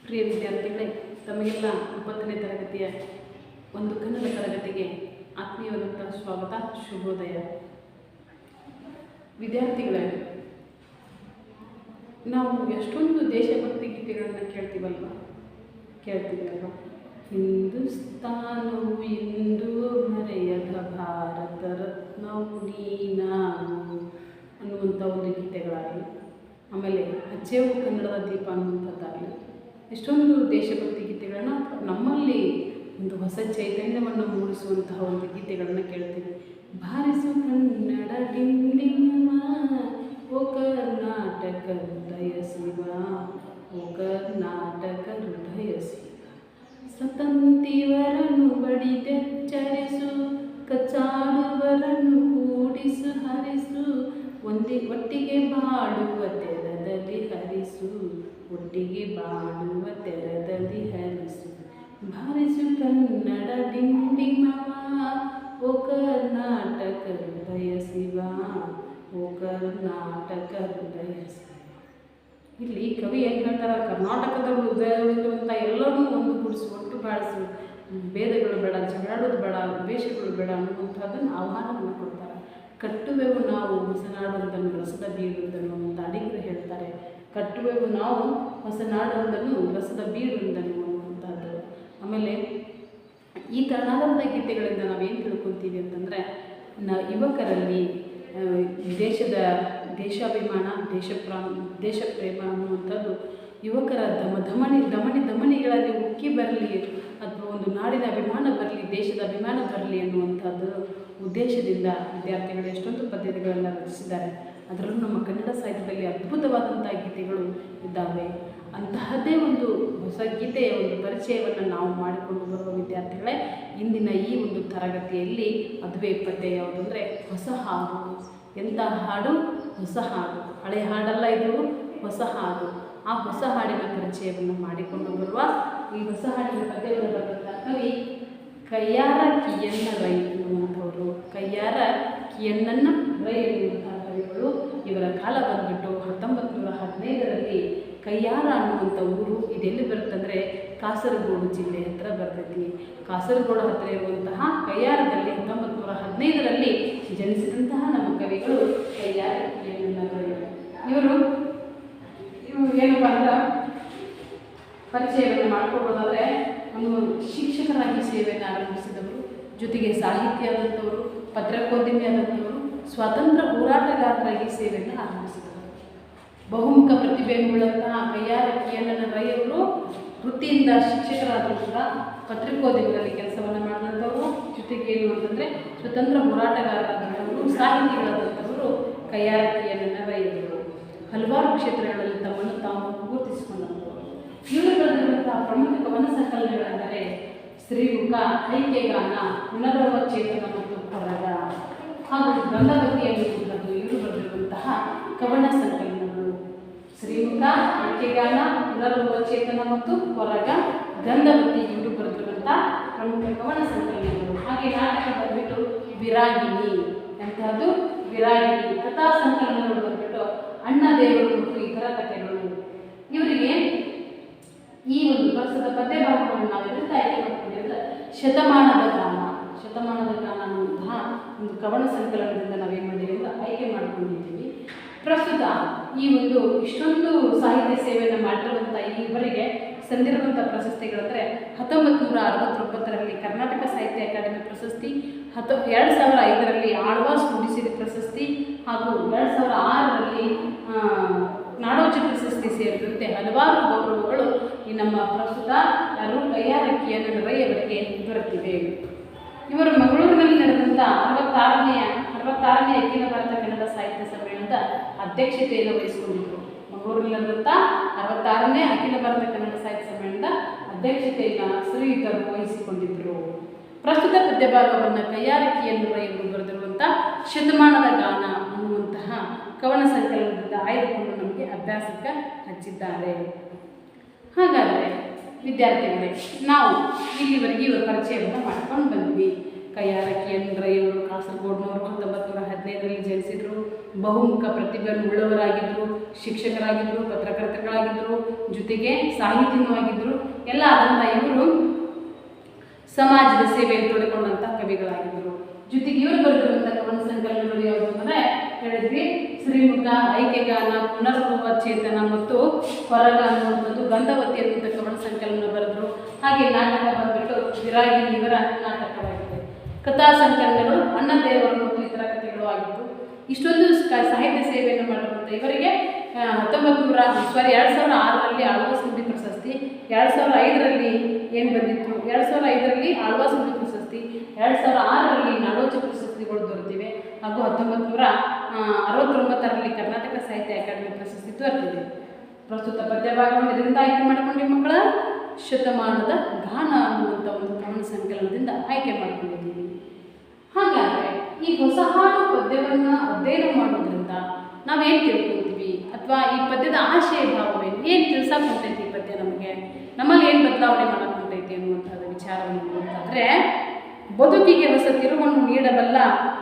ಪ್ರಿಯ ವಿದ್ಯಾರ್ಥಿಗಳೇ, ತಮಗೆಲ್ಲ 9ನೇ ತರಗತಿಯ ಒಂದು ಕನ್ನಡ ತರಗತಿಗೆ ಆತ್ಮೀಯವಾದಂಥ ಸ್ವಾಗತ, ಶುಭೋದಯ. ವಿದ್ಯಾರ್ಥಿಗಳೇ, ನಾವು ಎಷ್ಟೊಂದು ದೇಶಭಕ್ತಿ ಗೀತೆಗಳನ್ನು ಕೇಳ್ತೀವಲ್ವ. ಹಿಂದೂಸ್ತಾನವು ಎಂದು ಮರೆಯದ ಭಾರತ ರತ್ನವು ನೀನಾಗು ಅನ್ನುವಂಥ ಒಂದು ಗೀತೆಗಳಾಗಲಿ, ಆಮೇಲೆ ಅಚ್ಚೇವು ಕನ್ನಡದ ದೀಪ ಅನ್ನುವಂಥದ್ದಾಗಲಿ, ಎಷ್ಟೊಂದು ದೇಶಭಕ್ತಿ ಗೀತೆಗಳನ್ನು ನಮ್ಮಲ್ಲಿ ಒಂದು ಹೊಸ ಚೈತನ್ಯವನ್ನು ಮೂಡಿಸುವಂತಹ ಒಂದು ಗೀತೆಗಳನ್ನು ಕೇಳ್ತೀವಿ. ಬಾರಿಸು ಕನ್ನಡ ಡಿಂಡಿಮ, ಓ ಕರ್ನಾಟಕ ಹೃದಯ ಶಿವ, ಓ ಕರ್ನಾಟಕ ಹೃದಯ ಶಿವ. ಸ್ವತಂತ್ರಿವರನ್ನು ಬಡಿದೆಚ್ಚರಿಸು, ಕಚಾಡುವರನ್ನು ಕೂಡಿಸು ಹರಿಸು, ಒಟ್ಟಿಗೆ ಬಾಳುವ ತೆರದಲ್ಲಿ ಹರಿಸು, ಒಟ್ಟಿಗೆ ಬಾಳುವ ತೆರದಲ್ಲಿ ಹರಿಸು. ಬಾರಿಸು ಕನ್ನಡ ಡಿಂಡಿಮವ, ಓ ಕರ್ನಾಟಕ ಹೃದಯ ಶಿವ, ಓ ಕರ್ನಾಟಕ ಹೃದಯ ಶಿವ. ಇಲ್ಲಿ ಕವಿ ಏನು ಹೇಳ್ತಾರೆ, ಕರ್ನಾಟಕದ ಹೃದಯವಿರುವಂಥ ಎಲ್ಲರೂ ಒಂದುಗೂಡಿಸು, ಒಟ್ಟು ಬಾಳಿಸು, ಭೇದಗಳು ಬೇಡ, ಜಗಳಾಡೋದು ಬೇಡ, ದ್ವೇಷಗಳು ಬೇಡ ಅನ್ನುವಂಥದ್ದನ್ನು ಆಹ್ವಾನವನ್ನು ಕೊಡ್ತಾರೆ. ಕಟ್ಟುವೆವು ನಾವು ಹೊಸನಾಡೊಂದನ್ನು ರಸದ ಬೀಡೊಂದನ್ನು ಅಂತ ಅಡಿಗರು ಹೇಳ್ತಾರೆ. ಕಟ್ಟುವೆವು ನಾವು ಹೊಸನಾಡೊಂದನ್ನು ರಸದ ಬೀಡೊಂದನ್ನು ಅನ್ನುವಂಥದ್ದು. ಆಮೇಲೆ ಈ ತರನಾದಂಥ ಗೀತೆಗಳಿಂದ ನಾವೇನು ತಿಳ್ಕೊತೀವಿ ಅಂತಂದರೆ, ಯುವಕರಲ್ಲಿ ದೇಶಾಭಿಮಾನ, ದೇಶ ಪ್ರೇಮ ಅನ್ನುವಂಥದ್ದು ಯುವಕರ ಧಮನಿಗಳಲ್ಲಿ ಉಕ್ಕಿ ಬರಲಿ, ಅಥವಾ ಒಂದು ನಾಡಿನ ಅಭಿಮಾನ ಬರಲಿ, ದೇಶದ ಅಭಿಮಾನ ಬರಲಿ ಅನ್ನುವಂಥದ್ದು ಉದ್ದೇಶದಿಂದ ವಿದ್ಯಾರ್ಥಿಗಳು ಎಷ್ಟೊಂದು ಪದ್ಧತಿಗಳನ್ನು ರಚಿಸಿದ್ದಾರೆ. ಅದರಲ್ಲೂ ನಮ್ಮ ಕನ್ನಡ ಸಾಹಿತ್ಯದಲ್ಲಿ ಅದ್ಭುತವಾದಂಥ ಗೀತೆಗಳು ಇದ್ದಾವೆ. ಅಂತಹದ್ದೇ ಒಂದು ಹೊಸ ಗೀತೆಯ ಒಂದು ಪರಿಚಯವನ್ನು ನಾವು ಮಾಡಿಕೊಂಡು ಬರುವ ವಿದ್ಯಾರ್ಥಿಗಳೇ, ಇಂದಿನ ಈ ಒಂದು ತರಗತಿಯಲ್ಲಿ ಅದುವೇ ಪದ್ಯ ಯಾವುದು ಅಂದರೆ ಹೊಸ ಹಾಡು. ಎಂಥ ಹಾಡು? ಹೊಸ ಹಾಡು. ಹಳೆ ಹಾಡಲ್ಲ ಇದು, ಹೊಸ ಹಾಡು. ಆ ಹೊಸ ಹಾಡಿನ ಪರಿಚಯವನ್ನು ಮಾಡಿಕೊಂಡು ಬರುವ ಈ ಹೊಸ ಹಾಡಿನ ಪದ್ಯವನ್ನು ಬರೆದಂಥ ಕವಿ ಕಯ್ಯಾರ ಕಿಯಣ್ಣ ರೈ ಎನ್ನುವಂಥವರು. ಕಯ್ಯಾರ ಕಿಯಣ್ಣನ ರೈ ಎನ್ನುವಂಥ ಕವಿಗಳು. ಇವರ ಕಾಲ ಬಂದ್ಬಿಟ್ಟು 1915ರಲ್ಲಿ ಕಯ್ಯಾರ ಅನ್ನುವಂಥ ಊರು ಇದೆಲ್ಲಿ ಬರುತ್ತಂದರೆ ಕಾಸರಗೋಡು ಜಿಲ್ಲೆ ಹತ್ತಿರ ಬರ್ತೈತಿ. ಕಾಸರಗೋಡು ಹತ್ತಿರ ಇರುವಂತಹ ಕಯ್ಯಾರದಲ್ಲಿ 1915ರಲ್ಲಿ ಜನಿಸಿದಂತಹ ನಮ್ಮ ಕವಿಗಳು ಕಯ್ಯಾರ ಕಿಯಣ್ಣ ರೈ. ಇವರು ಏನಪ್ಪ ಅಂದ್ರೆ ಪರಿಚಯವನ್ನು ಮಾಡ್ಕೊಳ್ಬೋದಾದರೆ, ಒಂದು ಶಿಕ್ಷಕರಾಗಿ ಸೇವೆಯನ್ನು ಆರಂಭಿಸಿದವರು, ಜೊತೆಗೆ ಸಾಹಿತ್ಯ ಆದಂಥವರು, ಪತ್ರಿಕೋದ್ಯಮಿ ಆದಂಥವರು, ಸ್ವಾತಂತ್ರ್ಯ ಹೋರಾಟಗಾರರಾಗಿ ಸೇವೆಯನ್ನು ಆರಂಭಿಸಿದವರು. ಬಹುಮುಖ ಪ್ರತಿಭೆಯುಳ್ಳಂತಹ ಕಯ್ಯಾರ ಕಿಯಣ್ಣ ರೈ ಅವರು ವೃತ್ತಿಯಿಂದ ಶಿಕ್ಷಕರಾದರೂ ಕೂಡ ಪತ್ರಿಕೋದ್ಯಮದಲ್ಲಿ ಕೆಲಸವನ್ನು ಮಾಡಿದಂಥವರು, ಜೊತೆಗೆ ಏನು ಅಂತಂದರೆ ಸ್ವತಂತ್ರ ಹೋರಾಟಗಾರರಾದಂಥವರು, ಸಾಹಿತಿಗಳಾದಂಥವರು ಕಯ್ಯಾರ ಕಿಯಣ್ಣ ರೈ ಅವರು. ಹಲವಾರು ಕ್ಷೇತ್ರಗಳಲ್ಲಿ ತಮ್ಮನ್ನು ತಾವು ಗುರುತಿಸಿಕೊಂಡವರು. ಇವರು ಬರೆದಿರುವಂತಹ ಪ್ರಮುಖ ಕವನ ಸಂಕಲನಗಳೆಂದರೆ ಶ್ರೀಮುಖ, ಐಕ್ಯಗಾನ, ಪುನರ್ವಚೇತನ ಮತ್ತು ಹೊರಗ ಹಾಗೂ ಗಂಗಾವತಿ ಎನ್ನುವಂಥದ್ದು ಇವರು ಬರೆದಿರುವಂತಹ ಕವನ ಸಂಕಲನಗಳು. ಶ್ರೀಮುಖ, ಐಕ್ಯಗಾನ, ಪುನರ್ವಚೇತನ ಮತ್ತು ಹೊರಗ, ಗಂಗಾವತಿ ಇವರು ಬರೆದಿರುವಂಥ ಪ್ರಮುಖ ಕವನ ಸಂಕಲನಗಳು. ಹಾಗೆ ನಾಟಕ ಬಂದ್ಬಿಟ್ಟು ವಿರಾಗಿಣಿ ಅಂತಹದ್ದು ವಿರಾಗಿಣಿ. ಕಥಾ ಸಂಕಲನಗಳು ಬಂದ್ಬಿಟ್ಟು ಅಣ್ಣ ದೇವರು ಮತ್ತು ಇತರ ಕಥೆಗಳು. ಇವರಿಗೆ ಈ ಒಂದು ಪ್ರಸ್ತುತ ಪದ್ಯ ಭಾಗವನ್ನು ನಾವು ಎದುರು ಆಯ್ಕೆ ಮಾಡ್ಕೊಂಡಿದ್ರೆ ಶತಮಾನದ ಗಾನ ಅನ್ನುವಂತಹ ಒಂದು ಕವನ ಸಂಕಲನದಿಂದ ನಾವೇನು ಮಾಡಿದ್ದೀವಿ ಅಂತ ಆಯ್ಕೆ ಮಾಡ್ಕೊಂಡಿದ್ದೀವಿ. ಪ್ರಸ್ತುತ ಈ ಒಂದು ಇಷ್ಟೊಂದು ಸಾಹಿತ್ಯ ಸೇವೆಯನ್ನು ಮಾಡಿರುವಂಥ ಇವರಿಗೆ ಸಂದಿರುವಂಥ ಪ್ರಶಸ್ತಿಗಳಂದರೆ 1969ರಲ್ಲಿ ಕರ್ನಾಟಕ ಸಾಹಿತ್ಯ ಅಕಾಡೆಮಿ ಪ್ರಶಸ್ತಿ, 2005ರಲ್ಲಿ ಆಳ್ವಾಸ್ ನುಡಿಸಿರಿ ಪ್ರಶಸ್ತಿ ಹಾಗೂ 2006ರಲ್ಲಿ ನಾಡೋಜ ಪ್ರಶಸ್ತಿ ಸೇರಿದಂತೆ ಹಲವಾರು ಗೌರವಗಳು ಈ ನಮ್ಮ ಪ್ರಸ್ತುತ ಕಯ್ಯಾರ ಕಿಯಣ್ಣ ರೈ ಅವರಿಗೆ ದೊರೆತಿವೆ. ಇವರು ಮಂಗಳೂರಿನಲ್ಲಿ ನಡೆದಂಥ 66ನೇ ಅಖಿಲ ಭಾರತ ಕನ್ನಡ ಸಾಹಿತ್ಯ ಸಮ್ಮೇಳನದ ಅಧ್ಯಕ್ಷತೆಯನ್ನು ವಹಿಸಿಕೊಂಡಿದ್ದರು. ಮಂಗಳೂರಿನಲ್ಲಿ ನಡೆದಂಥ 66ನೇ ಅಖಿಲ ಭಾರತ ಕನ್ನಡ ಸಾಹಿತ್ಯ ಸಮ್ಮೇಳನದ ಅಧ್ಯಕ್ಷತೆಯನ್ನು ಶ್ರೀಯುತರು ವಹಿಸಿಕೊಂಡಿದ್ದರು. ಪ್ರಸ್ತುತ ಪದ್ಯಭಾಗವನ್ನು ಕಯ್ಯಾರ ಕಿಯಣ್ಣ ರೈ ಅವರು ಬರೆದಿರುವಂಥ ಶತಮಾನದ ಗಾನ ಅನ್ನುವಂತಹ ಕವನ ಸಂಕಲನದಿಂದ ಆಯ್ದುಕೊಂಡು ನಮಗೆ ಅಭ್ಯಾಸಕ್ಕೆ ಹಚ್ಚಿದ್ದಾರೆ. ಹಾಗಾದರೆ ವಿದ್ಯಾರ್ಥಿಗಳೇ, ನಾವು ಇಲ್ಲಿವರೆಗೆ ಇವರ ಪರಿಚಯವನ್ನು ಮಾಡ್ಕೊಂಡು ಬಂದ್ವಿ. ಕೈಯಾರಕಿ ಎನ್ರಯ್ಯವರು ಕಾಸರಗೋಡಿನವರು 1915ರಲ್ಲಿ ಜನಿಸಿದರು. ಬಹುಮುಖ ಪ್ರತಿಭೆಯನ್ನು ಉಳ್ಳವರಾಗಿದ್ದರು, ಶಿಕ್ಷಕರಾಗಿದ್ದರು, ಪತ್ರಕರ್ತರಾಗಿದ್ದರು, ಜೊತೆಗೆ ಸಾಹಿತಿನೂ ಆಗಿದ್ದರು. ಎಲ್ಲ ಆದಂಥ ಇವರು ಸಮಾಜದ ಸೇವೆಯನ್ನು ತೊಡಕೊಂಡಂಥ ಕವಿಗಳಾಗಿದ್ದರು. ಜೊತೆಗೆ ಇವರು ಬರೆದಿರುವಂಥ ಕವನ ಸಂಕಲನಗಳು ಯಾವುದು ಅಂದರೆ ಹೇಳಿದ್ವಿ, ಶ್ರೀಮುಖ, ಐಕ್ಯಗಾನ, ಪುನರ್ಭವ ಚೇತನ ಮತ್ತು ಹೊರಗ ಅನ್ನುವಂಥದ್ದು, ಗಂಧವತಿ ಅನ್ನುವಂಥ ಕವನ ಸಂಕಲನ ಬರೆದರು. ಹಾಗೆ ನಾಟಕ ಬಂದ್ಬಿಟ್ಟು ವಿರಾಗಿ ಇವರ ನಾಟಕವಾಗಿದೆ. ಕಥಾ ಸಂಕಲನಗಳು ಅಣ್ಣದೇವರು ಮತ್ತು ಇತರ ಕಥೆಗಳು ಆಗಿದ್ದು, ಇಷ್ಟೊಂದು ಸಾಹಿತ್ಯ ಸೇವೆಯನ್ನು ಮಾಡಿರುವಂಥ ಇವರಿಗೆ 2006ರಲ್ಲಿ ಆಳ್ವಾ ಸುದ್ದಿ ಪ್ರಶಸ್ತಿ, 2005ರಲ್ಲಿ ಏನು ಬಂದಿತ್ತು, 2005ರಲ್ಲಿ ಆಳ್ವಾ ಸುದ್ದಿ ಪ್ರಶಸ್ತಿ, 2006ರಲ್ಲಿ ನಾಡೋಜ ಪ್ರಶಸ್ತಿಗಳು ದೊರೆತಿವೆ. ಹಾಗೂ 1969ರಲ್ಲಿ ಕರ್ನಾಟಕ ಸಾಹಿತ್ಯ ಅಕಾಡೆಮಿ ಪ್ರಶಸ್ತಿ ದೊರೆತಿದೆ. ಪ್ರಸ್ತುತ ಪದ್ಯಭಾಗವನ್ನು ಇದರಿಂದ ಆಯ್ಕೆ ಮಾಡಿಕೊಂಡು ಮಕ್ಕಳ ಶತಮಾನದ ಗಾನ ಅನ್ನುವಂಥ ಒಂದು ಕವನ ಸಂಕಲನದಿಂದ ಆಯ್ಕೆ ಮಾಡಿಕೊಂಡಿದ್ದೀವಿ. ಹಾಗಾದರೆ ಈ ಹೊಸ ಹಾಡು ಪದ್ಯವನ್ನು ಅಧ್ಯಯನ ಮಾಡೋದ್ರಿಂದ ನಾವೇನು ತಿಳ್ಕೊತೀವಿ, ಅಥವಾ ಈ ಪದ್ಯದ ಆಶಯ ಭಾವವೇನು, ಏನು ತಿಳ್ಸಕ್ಕೆ ಹೊಂಟೈತಿ ಈ ಪದ್ಯ ನಮಗೆ, ನಮ್ಮಲ್ಲಿ ಏನು ಬದಲಾವಣೆ ಮಾಡಕ್ಕೆ ಹೊಂಟೈತಿ ಅನ್ನುವಂಥದ್ದು ವಿಚಾರವನ್ನು ನೋಡೋದಾದರೆ, ಬದುಕಿಗೆ ಹೊಸ ತಿರುವನ್ನು ನೀಡಬಲ್ಲ,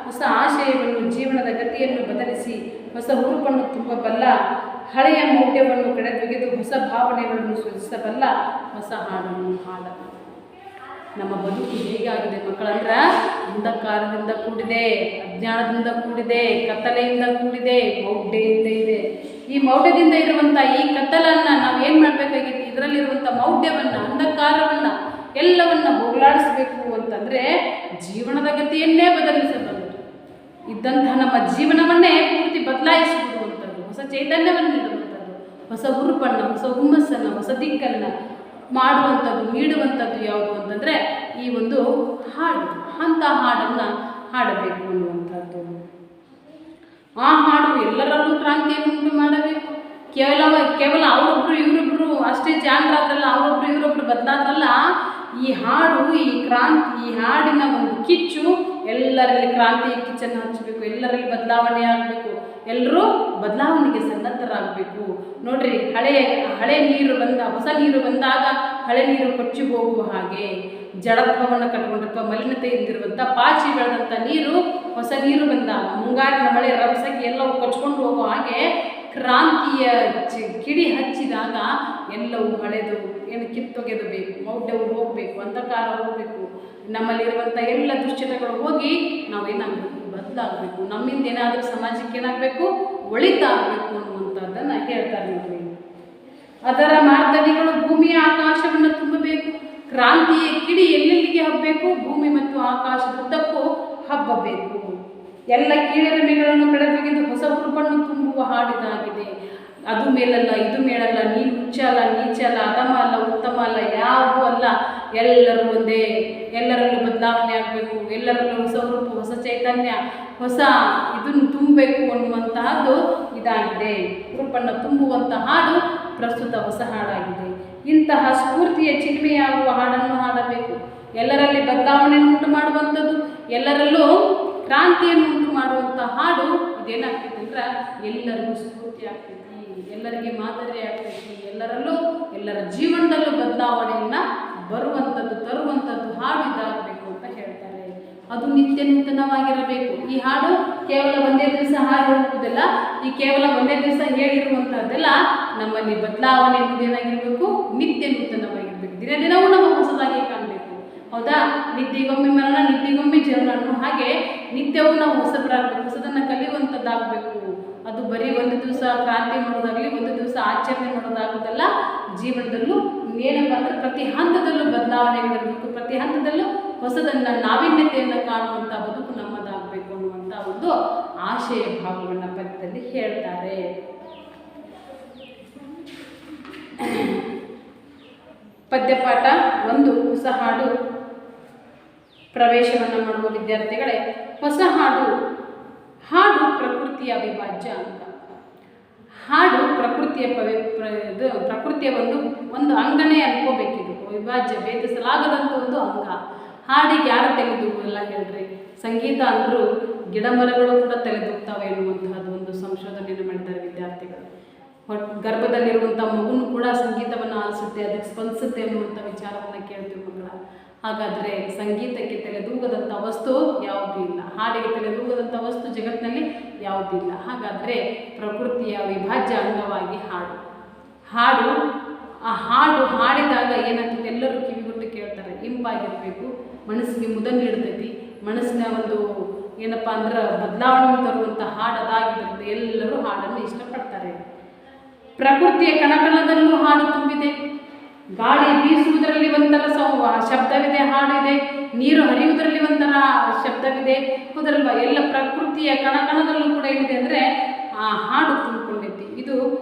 ಹೊಸ ಆಶಯವನ್ನು, ಜೀವನದ ಗತಿಯನ್ನು ಬದಲಿಸಿ ಹೊಸ ಹುರುಪನ್ನು ತುಂಬಬಲ್ಲ, ಹಳೆಯ ಮೌಢ್ಯವನ್ನು ಕಡೆದೊಗೆದು ಹೊಸ ಭಾವನೆಗಳನ್ನು ಸೃಜಿಸಬಲ್ಲ ಹೊಸ ಹಾಡನ್ನು ಹಾಡಬೇಕು. ನಮ್ಮ ಬದುಕು ಹೇಗಾಗಿದೆ ಮಕ್ಕಳಂದ್ರೆ, ಅಂಧಕಾರದಿಂದ ಕೂಡಿದೆ, ಅಜ್ಞಾನದಿಂದ ಕೂಡಿದೆ, ಕತ್ತಲೆಯಿಂದ ಕೂಡಿದೆ, ಮೌಢ್ಯದಿಂದ ಇದೆ. ಈ ಮೌಢ್ಯದಿಂದ ಇರುವಂಥ ಈ ಕತ್ತಲನ್ನು ನಾವು ಏನು ಮಾಡಬೇಕಾಗಿತ್ತು, ಇದರಲ್ಲಿರುವಂಥ ಮೌಢ್ಯವನ್ನು, ಅಂಧಕಾರವನ್ನು ಎಲ್ಲವನ್ನು ಹೋಗಲಾಡಿಸಬೇಕು ಅಂತಂದರೆ ಜೀವನದ ಗತಿಯನ್ನೇ ಬದಲಿಸಬಲ್ಲದು. ಇದ್ದಂತಹ ನಮ್ಮ ಜೀವನವನ್ನೇ ಪೂರ್ತಿ ಬದಲಾಯಿಸಿಬಿಡುವಂಥದ್ದು, ಹೊಸ ಚೈತನ್ಯವನ್ನು ನೀಡುವಂಥದ್ದು, ಹೊಸ ಹುರುಪನ್ನು, ಹೊಸ ಹುಮ್ಮಸ್ಸನ್ನು, ಹೊಸ ದಿಕ್ಕನ್ನು ಮಾಡುವಂಥದ್ದು, ನೀಡುವಂಥದ್ದು ಯಾವುದು ಅಂತಂದರೆ ಈ ಒಂದು ಹಾಡು. ಅಂಥ ಹಾಡನ್ನು ಹಾಡಬೇಕು ಅನ್ನುವಂಥದ್ದು. ಆ ಹಾಡು ಎಲ್ಲರಲ್ಲೂ ಕ್ರಾಂತಿಯನ್ನು ಉಂಟು ಮಾಡಬೇಕು. ಕೇವಲ ಅವರೊಬ್ಬರು ಇವರೊಬ್ಬರು ಅಷ್ಟೇ ಜಾಣರಾದ್ರಲ್ಲ, ಅವರೊಬ್ಬರು ಇವರೊಬ್ಬರು ಬದಲಾದ್ರಲ್ಲ. ಈ ಹಾಡು, ಈ ಹಾಡಿನ ಒಂದು ಕಿಚ್ಚು ಎಲ್ಲರಲ್ಲಿ ಕ್ರಾಂತಿ ಕಿಚ್ಚನ್ನು ಹಚ್ಚಬೇಕು, ಎಲ್ಲರಲ್ಲಿ ಬದಲಾವಣೆ ಆಗಬೇಕು, ಎಲ್ಲರೂ ಬದಲಾವಣೆಗೆ ಸನ್ನದ್ಧರಾಗಬೇಕು. ನೋಡ್ರಿ, ಹಳೆ ನೀರು ಹೊಸ ನೀರು ಬಂದಾಗ ಹಳೆ ನೀರು ಕೊಚ್ಚಿ ಹೋಗುವ ಹಾಗೆ, ಜಡತ್ವವನ್ನು ಕಟ್ಕೊಂಡಿರುವ ಮಲಿನತೆಯಿಂದಿರುವಂಥ ಪಾಚಿ ಬೆಳೆದಂಥ ನೀರು ಹೊಸ ನೀರು ಬಂದಾಗ, ಮುಂಗಾರಿನ ಮಳೆ ರಭಸಕ್ಕೆ ಎಲ್ಲವೂ ಕೊಚ್ಕೊಂಡು ಹೋಗುವ ಹಾಗೆ ಕ್ರಾಂತಿಯ ಕಿಡಿ ಹಚ್ಚಿದಾಗ ಎಲ್ಲವೂ ಹಳೆದು ಏನು ಕಿತ್ತೊಗೆದು ಬೇಕು, ಮೌಢ್ಯವು ಹೋಗಬೇಕು, ಅಂಧಕಾರ ಹೋಗಬೇಕು, ನಮ್ಮಲ್ಲಿರುವಂಥ ಎಲ್ಲ ದುಶ್ಚಟಗಳು ಹೋಗಿ ನಾವೇನಾಗಬೇಕು, ಬದಲಾಗಬೇಕು, ನಮ್ಮಿಂದ ಏನಾದರೂ ಸಮಾಜಕ್ಕೆ ಏನಾಗಬೇಕು, ಒಳಿತಾಗಬೇಕು ಅನ್ನುವಂಥದ್ದನ್ನು ಹೇಳ್ತಾರೆ ನೋಡಿ. ಅದರ ಮಾರ್ದನಿಗಳು ಭೂಮಿಯ ಆಕಾಶವನ್ನು ತುಂಬಬೇಕು, ಕ್ರಾಂತಿಯ ಕಿಡಿ ಎಲ್ಲೆಲ್ಲಿಗೆ ಹಬ್ಬಬೇಕು, ಭೂಮಿ ಮತ್ತು ಆಕಾಶದುದ್ದಕ್ಕೂ ಹಬ್ಬಬೇಕು. ಎಲ್ಲ ಕೀಳರಿಮೆಗಳನ್ನು ಕಡೆದೊಗೆದು ಹೊಸ ಹುರುಪನ್ನು ತುಂಬುವ ಹಾಡಿದಾಗಿದೆ. ಅದು ಮೇಲಲ್ಲ, ಇದು ಮೇಲಲ್ಲ, ನೀನು ಉಚ್ಚ ಅಲ್ಲ, ನೀಚ ಅಲ್ಲ, ಅಧಮ ಅಲ್ಲ, ಉತ್ತಮ ಅಲ್ಲ, ಯಾವುದೂ ಅಲ್ಲ, ಎಲ್ಲರೂ ಒಂದೇ. ಎಲ್ಲರಲ್ಲೂ ಬದಲಾವಣೆ ಆಗಬೇಕು, ಎಲ್ಲರಲ್ಲೂ ಹೊಸ ಹುರುಪು, ಹೊಸ ಚೈತನ್ಯ, ಹೊಸ ಇದನ್ನು ತುಂಬಬೇಕು ಅನ್ನುವಂತಹದ್ದು ಇದಾಗಿದೆ. ಹುರುಪನ್ನು ತುಂಬುವಂಥ ಹಾಡು ಪ್ರಸ್ತುತ ಹೊಸ ಹಾಡಾಗಿದೆ. ಇಂತಹ ಸ್ಫೂರ್ತಿಯ ಚಿಲುಮೆಯಾಗುವ ಹಾಡನ್ನು ಹಾಡಬೇಕು. ಎಲ್ಲರಲ್ಲಿ ಬದಲಾವಣೆಯನ್ನು ಉಂಟು ಮಾಡುವಂಥದ್ದು, ಎಲ್ಲರಲ್ಲೂ ಕ್ರಾಂತಿಯನ್ನು ಉಂಟು ಮಾಡುವಂಥ ಹಾಡು ಇದೇನಾಗ್ತೈತಿ ಅಂದ್ರೆ ಎಲ್ಲರಿಗೂ ಸ್ಫೂರ್ತಿ ಆಗ್ತೈತಿ, ಎಲ್ಲರಿಗೆ ಮಾದರಿ ಆಗ್ತೈತಿ, ಎಲ್ಲರ ಜೀವನದಲ್ಲೂ ಬದಲಾವಣೆಯನ್ನು ತರುವಂಥದ್ದು ಹಾಡು ಇದಾಗಬೇಕು ಅಂತ ಹೇಳ್ತಾರೆ. ಅದು ನಿತ್ಯ ನೂತನವಾಗಿರಬೇಕು. ಈ ಹಾಡು ಕೇವಲ ಒಂದೇ ದಿವಸ ಹಾಡು ಹೋಗುವುದಿಲ್ಲ, ಈ ಕೇವಲ ಒಂದೇ ದಿವಸ ಹೇಳಿರುವಂಥದ್ದೆಲ್ಲ ನಮ್ಮಲ್ಲಿ ಬದಲಾವಣೆ ಅನ್ನೋದೇನಾಗಿರಬೇಕು, ನಿತ್ಯ ನೂತನವಾಗಿರಬೇಕು. ದಿನವೂ ನಮ್ಮ ಹೊಸದಾಗಿ ಕಾಣಬೇಕು. ಹೌದಾ? ನಿತ್ಯಗೊಮ್ಮೆ ಮರಣ, ನಿತ್ಯಗೊಮ್ಮೆ ಜೀವನ ಅನ್ನೋ ಹಾಗೆ ನಿತ್ಯವೂ ನಾವು ಹೊಸಬರಾಗಬೇಕು, ಹೊಸದನ್ನು ಕಲಿಯುವಂಥದ್ದಾಗಬೇಕು. ಅದು ಬರೀ ಒಂದು ದಿವಸ ಕ್ರಾಂತಿ ಮಾಡೋದಾಗಲಿ, ಒಂದು ದಿವಸ ಆಚರಣೆ ಮಾಡೋದಾಗೋದಲ್ಲ. ಜೀವನದಲ್ಲೂ ಏನಪ್ಪ ಅಂದರೆ ಪ್ರತಿ ಹಂತದಲ್ಲೂ ಬದಲಾವಣೆಗಳಿರಬೇಕು, ಪ್ರತಿ ಹಂತದಲ್ಲೂ ಹೊಸದನ್ನು, ನಾವೀನ್ಯತೆಯನ್ನು ಕಾಣುವಂಥ ಬದುಕು ನಮ್ಮದಾಗಬೇಕು ಅನ್ನುವಂಥ ಒಂದು ಆಶಯ ಭಾವವನ್ನು ಪದ್ಯದಲ್ಲಿ ಹೇಳ್ತಾರೆ. ಪದ್ಯಪಾಠ 1 ಹೊಸ ಹಾಡು. ಪ್ರವೇಶವನ್ನು ಮಾಡುವ ವಿದ್ಯಾರ್ಥಿಗಳೇ, ಹೊಸ ಹಾಡು ಪ್ರಕೃತಿಯ ಅವಿಭಾಜ್ಯ ಅಂಗ. ಹಾಡು ಪ್ರಕೃತಿಯ ಒಂದು ಅಂಗನೇ ಅನ್ಕೋಬೇಕಿದು. ಅವಿಭಾಜ್ಯ, ಭೇದಿಸಲಾಗದಂಥ ಒಂದು ಅಂಗ. ಹಾಡಿಗೆ ಯಾರು ತೆಗೆದುಲ್ಲ ಹೇಳ್ರಿ? ಸಂಗೀತ ಅಂದರೂ ಗಿಡ ಮರಗಳು ಕೂಡ ತೆಗೆದುಕ್ತಾವೆ ಎನ್ನುವಂತಹದ್ದು ಒಂದು ಸಂಶೋಧನೆಯನ್ನು ಮಾಡಿದ್ದಾರೆ ವಿದ್ಯಾರ್ಥಿಗಳು. ಗರ್ಭದಲ್ಲಿರುವಂಥ ಮಗುನು ಕೂಡ ಸಂಗೀತವನ್ನು ಆಲಿಸುತ್ತೆ, ಅದಕ್ಕೆ ಸ್ಪಂದಿಸುತ್ತೆ ಅನ್ನುವಂಥ ವಿಚಾರವನ್ನು ಕೇಳ್ತೀವಿ ಮಕ್ಕಳ. ಹಾಗಾದರೆ ಸಂಗೀತಕ್ಕೆ ತಲೆದೂಗದಂಥ ವಸ್ತು ಯಾವುದೂ ಇಲ್ಲ, ಹಾಡಿಗೆ ತಲೆದೂಗದಂಥ ವಸ್ತು ಜಗತ್ತಿನಲ್ಲಿ ಯಾವುದೂ ಇಲ್ಲ. ಹಾಗಾದರೆ ಪ್ರಕೃತಿಯ ಅವಿಭಾಜ್ಯ ಅಂಗವಾಗಿ ಹಾಡು ಆ ಹಾಡು ಹಾಡಿದಾಗ ಏನಾಗ್ತದೆ, ಎಲ್ಲರೂ ಕಿವಿಗೊಟ್ಟು ಕೇಳ್ತಾರೆ, ಇಂಪಾಗಿರಬೇಕು, ಮನಸ್ಸಿಗೆ ಮುದ ನೀಡ್ತೈತಿ, ಮನಸ್ಸಿನ ಒಂದು ಏನಪ್ಪ ಅಂದ್ರೆ ಬದಲಾವಣೆ ತರುವಂಥ ಹಾಡು ಅದಾಗಿದ್ದರಿಂದ ಎಲ್ಲರೂ ಹಾಡನ್ನು ಇಷ್ಟಪಡ್ತಾರೆ. ಪ್ರಕೃತಿಯ ಕಣಕಣದಲ್ಲೂ ಹಾಡು ತುಂಬಿದೆ, ಗಾಳಿ ಬೀಸುವುದರಲ್ಲಿ ಒಂಥರ ಶಬ್ದವಿದೆ, ಹಾಡಿದೆ, ನೀರು ಹರಿಯುವುದರಲ್ಲಿ ಒಂಥರ ಶಬ್ದವಿದೆ, ಹೌದಲ್ವ? ಎಲ್ಲ ಪ್ರಕೃತಿಯ ಕಣಕಣದಲ್ಲೂ ಕೂಡ ಏನಿದೆ ಅಂದರೆ ಆ ಹಾಡು ತುಂಬಿಕೊಂಡೈತಿ. ಇದು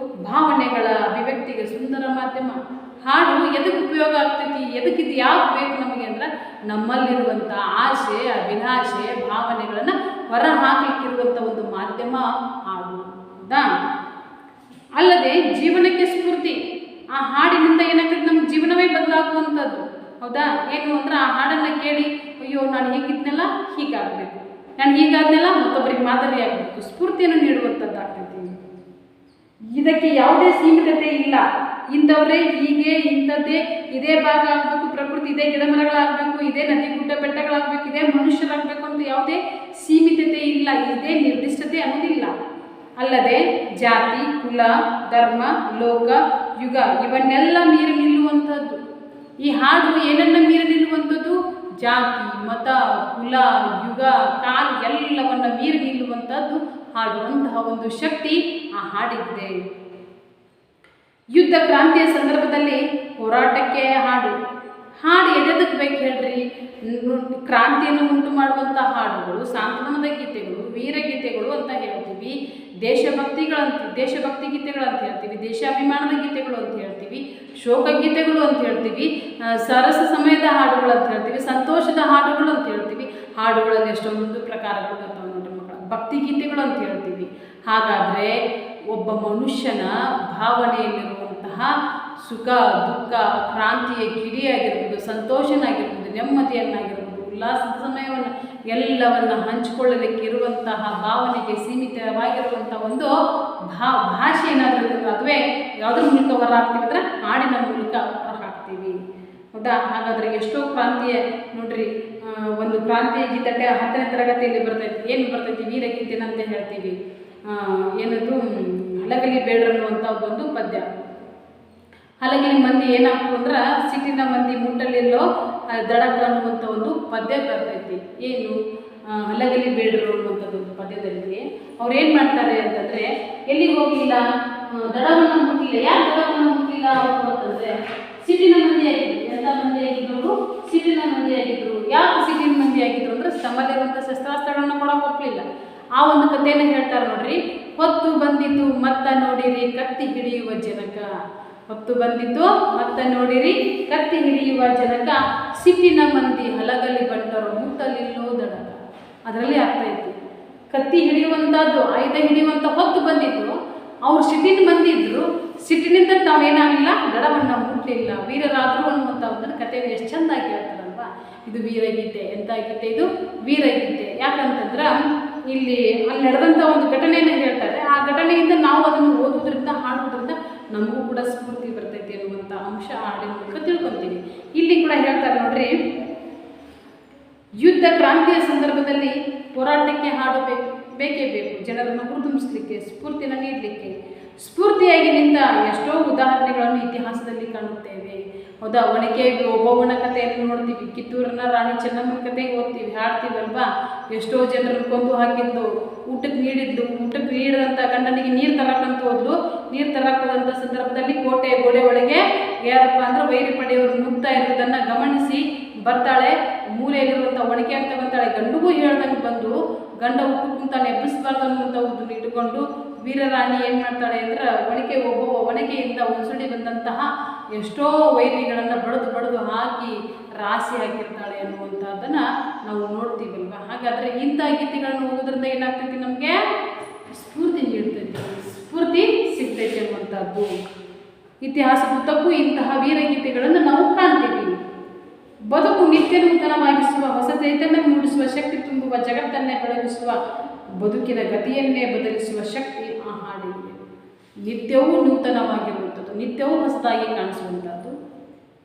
ಭಾವನೆಗಳ ಅಭಿವ್ಯಕ್ತಿಗೆ ಸುಂದರ ಮಾಧ್ಯಮ. ಹಾಡು ಎದಕ್ಕೆ ಉಪಯೋಗ ಆಗ್ತೈತಿ, ಎದಕ್ಕಿದು ಯಾಕೆ ಬೇಕು ನಮಗೆ ಅಂದ್ರೆ ನಮ್ಮಲ್ಲಿರುವಂಥ ಆಸೆ, ಅಭಿಲಾಷೆ, ಭಾವನೆಗಳನ್ನು ಹೊರ ಹಾಕಲಿಕ್ಕಿರುವಂಥ ಒಂದು ಮಾಧ್ಯಮ ಹಾಡು, ಹೌದಾ? ಅಲ್ಲದೆ ಜೀವನಕ್ಕೆ ಸ್ಫೂರ್ತಿ. ಆ ಹಾಡಿನಿಂದ ಏನಾಗ್ತದೆ, ನಮ್ಮ ಜೀವನವೇ ಬದಲಾಗುವಂಥದ್ದು, ಹೌದಾ? ಏನು ಅಂದ್ರೆ ಆ ಹಾಡನ್ನು ಕೇಳಿ ಅಯ್ಯೋ ನಾನು ಹೀಗಿದ್ನೆಲ್ಲ ಹೀಗಾಗಬೇಕು, ನಾನು ಹೀಗಾದ್ನೆಲ್ಲ ಮತ್ತೊಬ್ಬರಿಗೆ ಮಾದರಿ ಆಗಬೇಕು, ಸ್ಫೂರ್ತಿಯನ್ನು ನೀಡುವಂಥದ್ದು ಆಗ್ತೈತಿ. ಇದಕ್ಕೆ ಯಾವುದೇ ಸೀಮಿತತೆ ಇಲ್ಲ. ಇಂಥವರೇ ಹೀಗೆ, ಇಂಥದ್ದೇ, ಇದೇ ಭಾಗ ಆಗಬೇಕು ಪ್ರಕೃತಿ, ಇದೇ ಗಿಡ ಮರಗಳಾಗಬೇಕು, ಇದೇ ನದಿ ಗುಡ್ಡ ಬೆಟ್ಟಗಳಾಗಬೇಕು, ಇದೇ ಮನುಷ್ಯರಾಗಬೇಕು ಅಂತ ಯಾವುದೇ ಸೀಮಿತತೆ ಇಲ್ಲ, ಇದೇ ನಿರ್ದಿಷ್ಟತೆ ಅನ್ನೋದಿಲ್ಲ. ಅಲ್ಲದೆ ಜಾತಿ, ಕುಲ, ಧರ್ಮ, ಲೋಕ, ಯುಗ ಇವನ್ನೆಲ್ಲ ಮೀರಿ ನಿಲ್ಲುವಂಥದ್ದು. ಈ ಹಾಡು ಏನನ್ನ ಮೀರಿ ನಿಲ್ಲುವಂಥದ್ದು? ಜಾತಿ, ಮತ, ಕುಲ, ಯುಗ, ಕಾಲ ಎಲ್ಲವನ್ನ ಮೀರಿ ನಿಲ್ಲುವಂಥದ್ದು ಹಾಡುವಂತಹ ಒಂದು ಶಕ್ತಿ ಆ ಹಾಡಿಗಿದೆ. ಯುದ್ಧ ಕ್ರಾಂತಿಯ ಸಂದರ್ಭದಲ್ಲಿ ಹೋರಾಟಕ್ಕೆ ಹಾಡು ಎದೆದಕ್ಕೆ ಬೇಕು ಹೇಳ್ರಿ? ಕ್ರಾಂತಿಯನ್ನು ಉಂಟು ಮಾಡುವಂಥ ಹಾಡುಗಳು, ಸಾಂತ್ವನದ ಗೀತೆಗಳು, ವೀರಗೀತೆಗಳು ಅಂತ ಹೇಳ್ತೀವಿ, ದೇಶಭಕ್ತಿ ಗೀತೆಗಳು ಅಂತ ಹೇಳ್ತೀವಿ, ದೇಶಾಭಿಮಾನದ ಗೀತೆಗಳು ಅಂತ ಹೇಳ್ತೀವಿ, ಶೋಕ ಗೀತೆಗಳು ಅಂತ ಹೇಳ್ತೀವಿ, ಸರಸ ಸಮಯದ ಹಾಡುಗಳು ಅಂತ ಹೇಳ್ತೀವಿ, ಸಂತೋಷದ ಹಾಡುಗಳು ಅಂತ ಹೇಳ್ತೀವಿ. ಹಾಡುಗಳಲ್ಲಿ ಎಷ್ಟೊಂದು ಪ್ರಕಾರಗಳು ಬರ್ತಾವೆ ನೋಡ್ರಿ ಮಕ್ಕಳ. ಭಕ್ತಿ ಗೀತೆಗಳು ಅಂತ ಹೇಳ್ತೀವಿ. ಹಾಗಾದರೆ ಒಬ್ಬ ಮನುಷ್ಯನ ಭಾವನೆಯಲ್ಲಿರುವಂತಹ ಸುಖ, ದುಃಖ, ಕ್ರಾಂತಿಯ ಕಿಡಿಯಾಗಿರ್ಬೋದು, ಸಂತೋಷನಾಗಿರ್ಬೋದು, ನೆಮ್ಮದಿಯನ್ನಾಗಿರ್ಬೋದು, ಉಲ್ಲಾಸದ ಸಮಯವನ್ನು ಎಲ್ಲವನ್ನು ಹಂಚಿಕೊಳ್ಳಲಿಕ್ಕೆ ಇರುವಂತಹ ಭಾವನೆಗೆ ಸೀಮಿತವಾಗಿರುವಂಥ ಒಂದು ಭಾಷೆ ಏನಾದರೂ ಅದುವೇ ಯಾವುದ್ರ ಮೂಲಕ ಹೊರ ಹಾಕ್ತೀವಿ ಅಂದ್ರೆ ಹಾಡಿನ ಮೂಲಕ ಹೊರ ಹಾಕ್ತೀವಿ, ಹೌದಾ? ಹಾಗಾದರೆ ಎಷ್ಟೋ ಕ್ರಾಂತಿಯ ನೋಡ್ರಿ, ಒಂದು ಕ್ರಾಂತಿಯ ಗೀತೆ 10ನೇ ತರಗತಿಯಲ್ಲಿ ಬರ್ತೈತಿ. ಏನು ಬರ್ತೈತಿ? ವೀರಗೀತೆನ ಅಂತ ಹೇಳ್ತೀವಿ. ಏನದು ಹಲಗಲಿ ಬೇಡ್ರ ಅನ್ನುವಂಥದ್ದೊಂದು ಪದ್ಯ. ಹಲಗಲಿ ಮಂದಿ ಏನಾಗ್ತು ಅಂದ್ರೆ ಸಿಟಿನ ಮಂದಿ ಮುಟ್ಟಲಿಲ್ಲೋ ದಡಕ ಅನ್ನುವಂಥ ಒಂದು ಪದ್ಯ ಬರ್ತೈತಿ. ಏನು ಹಲಗಲಿ ಬೇಡ್ರು ಅನ್ನುವಂಥದ್ದು ಪದ್ಯದಲ್ಲಿ ಅವ್ರು ಏನು ಮಾಡ್ತಾರೆ ಅಂತಂದರೆ, ಎಲ್ಲಿಗೆ ಹೋಗಲಿಲ್ಲ, ದಡವನ್ನು ಮುಟ್ಟಲಿಲ್ಲ. ಯಾಕೆ ದಡವನ್ನು ಮುಟ್ಟಲಿಲ್ಲ ಅವರು ಅಂತಂದರೆ ಸಿಟಿನ ಮಂದಿ ಆಗಿದ್ರು. ಎಂಥ ಮಂದಿ ಆಗಿದ್ರು? ಸಿಟಿನ ಮಂದಿ ಆಗಿದ್ರು. ಯಾಕೆ ಸಿಟಿನ ಮಂದಿ ಆಗಿದ್ರು ಅಂದ್ರೆ ತಮ್ಮಲ್ಲಿರುವಂಥ ಶಸ್ತ್ರಾಸ್ತ್ರಗಳನ್ನು ಕೊಡೋಕೆ ಒಪ್ಪಲಿಲ್ಲ. ಆ ಒಂದು ಕಥೆಯನ್ನು ಹೇಳ್ತಾರೆ ನೋಡ್ರಿ. ಹೊತ್ತು ಬಂದಿತು ಮತ್ತ ನೋಡಿರಿ ಕತ್ತಿ ಹಿಡಿಯುವ ಜನಕ, ಹೊತ್ತು ಬಂದಿತು ಮತ್ತ ನೋಡಿರಿ ಕತ್ತಿ ಹಿಡಿಯುವ ಜನಕ, ಸಿಟ್ಟಿನ ಮಂದಿ ಹಲಗಲಿ ಬಂಟರು ಮುಟ್ಟಲಿಲ್ಲೋ ದಡಕ. ಅದರಲ್ಲಿ ಅರ್ಥ ಇತ್ತು, ಕತ್ತಿ ಹಿಡಿಯುವಂಥದ್ದು, ಆಯುಧ ಹಿಡಿಯುವಂಥ ಹೊತ್ತು ಬಂದಿತ್ತು. ಅವ್ರು ಸಿಟ್ಟಿನ ಮಂದಿ ಇದ್ರು, ಸಿಟ್ಟಿನಿಂದ ತಾವೇನಾಗಲಿಲ್ಲ, ದಡವನ್ನು ಮುಟ್ಟಲಿಲ್ಲ, ವೀರರಾದರು ಅನ್ನುವಂಥದ್ದನ್ನು ಕಥೆಯನ್ನು ಎಷ್ಟು ಚೆಂದಾಗಿ ಹೇಳ್ತಾರಲ್ವ. ಇದು ವೀರಗೀತೆ. ಎಂಥ ಗೀತೆ ಇದು? ವೀರಗೀತೆ. ಯಾಕಂತಂದ್ರೆ ಇಲ್ಲಿ ಅಲ್ಲಿ ನಡೆದಂಥ ಒಂದು ಘಟನೆಯನ್ನು ಹೇಳ್ತಾರೆ. ಆ ಘಟನೆಯಿಂದ ನಾವು ಅದನ್ನು ಓದೋದ್ರಿಂದ, ಹಾಡೋದ್ರಿಂದ ನಮಗೂ ಕೂಡ ಸ್ಫೂರ್ತಿ ಬರ್ತೈತಿ ಅನ್ನುವಂಥ ಅಂಶ ಹಾಡಿನ ಮೂಲಕ ತಿಳ್ಕೊತೀವಿ. ಇಲ್ಲಿ ಕೂಡ ಹೇಳ್ತಾರೆ ನೋಡ್ರಿ, ಯುದ್ಧ ಕ್ರಾಂತಿಯ ಸಂದರ್ಭದಲ್ಲಿ ಹೋರಾಟಕ್ಕೆ ಹಾಡು ಬೇಕೇ ಬೇಕು, ಜನರನ್ನು ಹುರಿದುಂಬಿಸಲಿಕ್ಕೆ, ಸ್ಫೂರ್ತಿಯನ್ನು ನೀಡಲಿಕ್ಕೆ. ಸ್ಫೂರ್ತಿಯಾಗಿ ನಿಂತ ಎಷ್ಟೋ ಉದಾಹರಣೆಗಳನ್ನು ಇತಿಹಾಸದಲ್ಲಿ ಕಾಣುತ್ತೇವೆ, ಹೌದಾ? ಒನಕೆ ಓಬವ್ವನ ಕಥೆಯನ್ನು ನೋಡ್ತೀವಿ, ಕಿತ್ತೂರಿನ ರಾಣಿ ಚೆನ್ನಮ್ಮನ ಕಥೆಗೆ ಓದ್ತೀವಿ, ಹಾಡ್ತೀವಲ್ವಾ? ಎಷ್ಟೋ ಜನರನ್ನು ಕೊಂದು ಹಾಕಿದ್ಲು, ಊಟಕ್ಕೆ ನೀಡಿದಂಥ ಗಂಡನಿಗೆ ನೀರು ತರಕ್ಕಂತ ಹೋದ್ಲು. ನೀರು ತರಕೋದಂಥ ಸಂದರ್ಭದಲ್ಲಿ ಕೋಟೆ ಗೋಡೆ ಒಳಗೆ ಯಾರಪ್ಪ ಅಂದ್ರೆ ವೈರಿ ಪಡೆಯವರು ನುಗ್ತಾ ಇರೋದನ್ನು ಗಮನಿಸಿ ಬರ್ತಾಳೆ. ಮೂಲೆಯಲ್ಲಿರುವಂಥ ಒನಕೆ ಅಂತ ಬಂತಾಳೆ. ಗಂಡಿಗೂ ಹೇಳ್ದಂಗೆ ಬಂದು ಗಂಡ ಹುಟ್ಟು ಕುಂತಾನೆ, ಎಬ್ಬಿಸಬಾರ್ದು ಅನ್ನುವಂಥದ್ದು ಇಟ್ಟುಕೊಂಡು ವೀರರಾಣಿ ಏನು ಮಾಡ್ತಾಳೆ ಅಂದ್ರೆ ಒನಕೆಯಿಂದ ಉಸುಡಿ ಬಂದಂತಹ ಎಷ್ಟೋ ವೈರಿಗಳನ್ನು ಬಡಿದು ಹಾಕಿ ರಾಶಿ ಹಾಕಿರ್ತಾಳೆ ಅನ್ನುವಂಥದ್ದನ್ನು ನಾವು ನೋಡ್ತೀವಲ್ವ. ಹಾಗಾದರೆ ಇಂಥ ಗೀತೆಗಳನ್ನು ಓದೋದ್ರಿಂದ ಏನಾಗ್ತೈತಿ? ನಮಗೆ ಸ್ಫೂರ್ತಿ ನೀಡ್ತೈತಿ, ಸ್ಫೂರ್ತಿ ಸಿಗ್ತೈತಿ ಅನ್ನುವಂಥದ್ದು. ಇತಿಹಾಸದುದ್ದಕ್ಕೂ ಇಂತಹ ವೀರಗೀತೆಗಳನ್ನು ನಾವು ಕಾಣ್ತೀವಿ. ಬದುಕು ನಿತ್ಯ ನೂತನವಾಗಿಸುವ, ಹೊಸ ಚೈತನ್ಯ ಮೂಡಿಸುವ ಶಕ್ತಿ ತುಂಬುವ, ಜಗತ್ತನ್ನೇ ಬೆಳಗಿಸುವ, ಬದುಕಿನ ಗತಿಯನ್ನೇ ಬದಲಿಸುವ ಶಕ್ತಿ ಆ ಹಾಡಿಗೆ. ನಿತ್ಯವೂ ನೂತನವಾಗಿರುವಂಥದ್ದು, ನಿತ್ಯವೂ ಹೊಸದಾಗಿ ಕಾಣಿಸುವಂಥದ್ದು.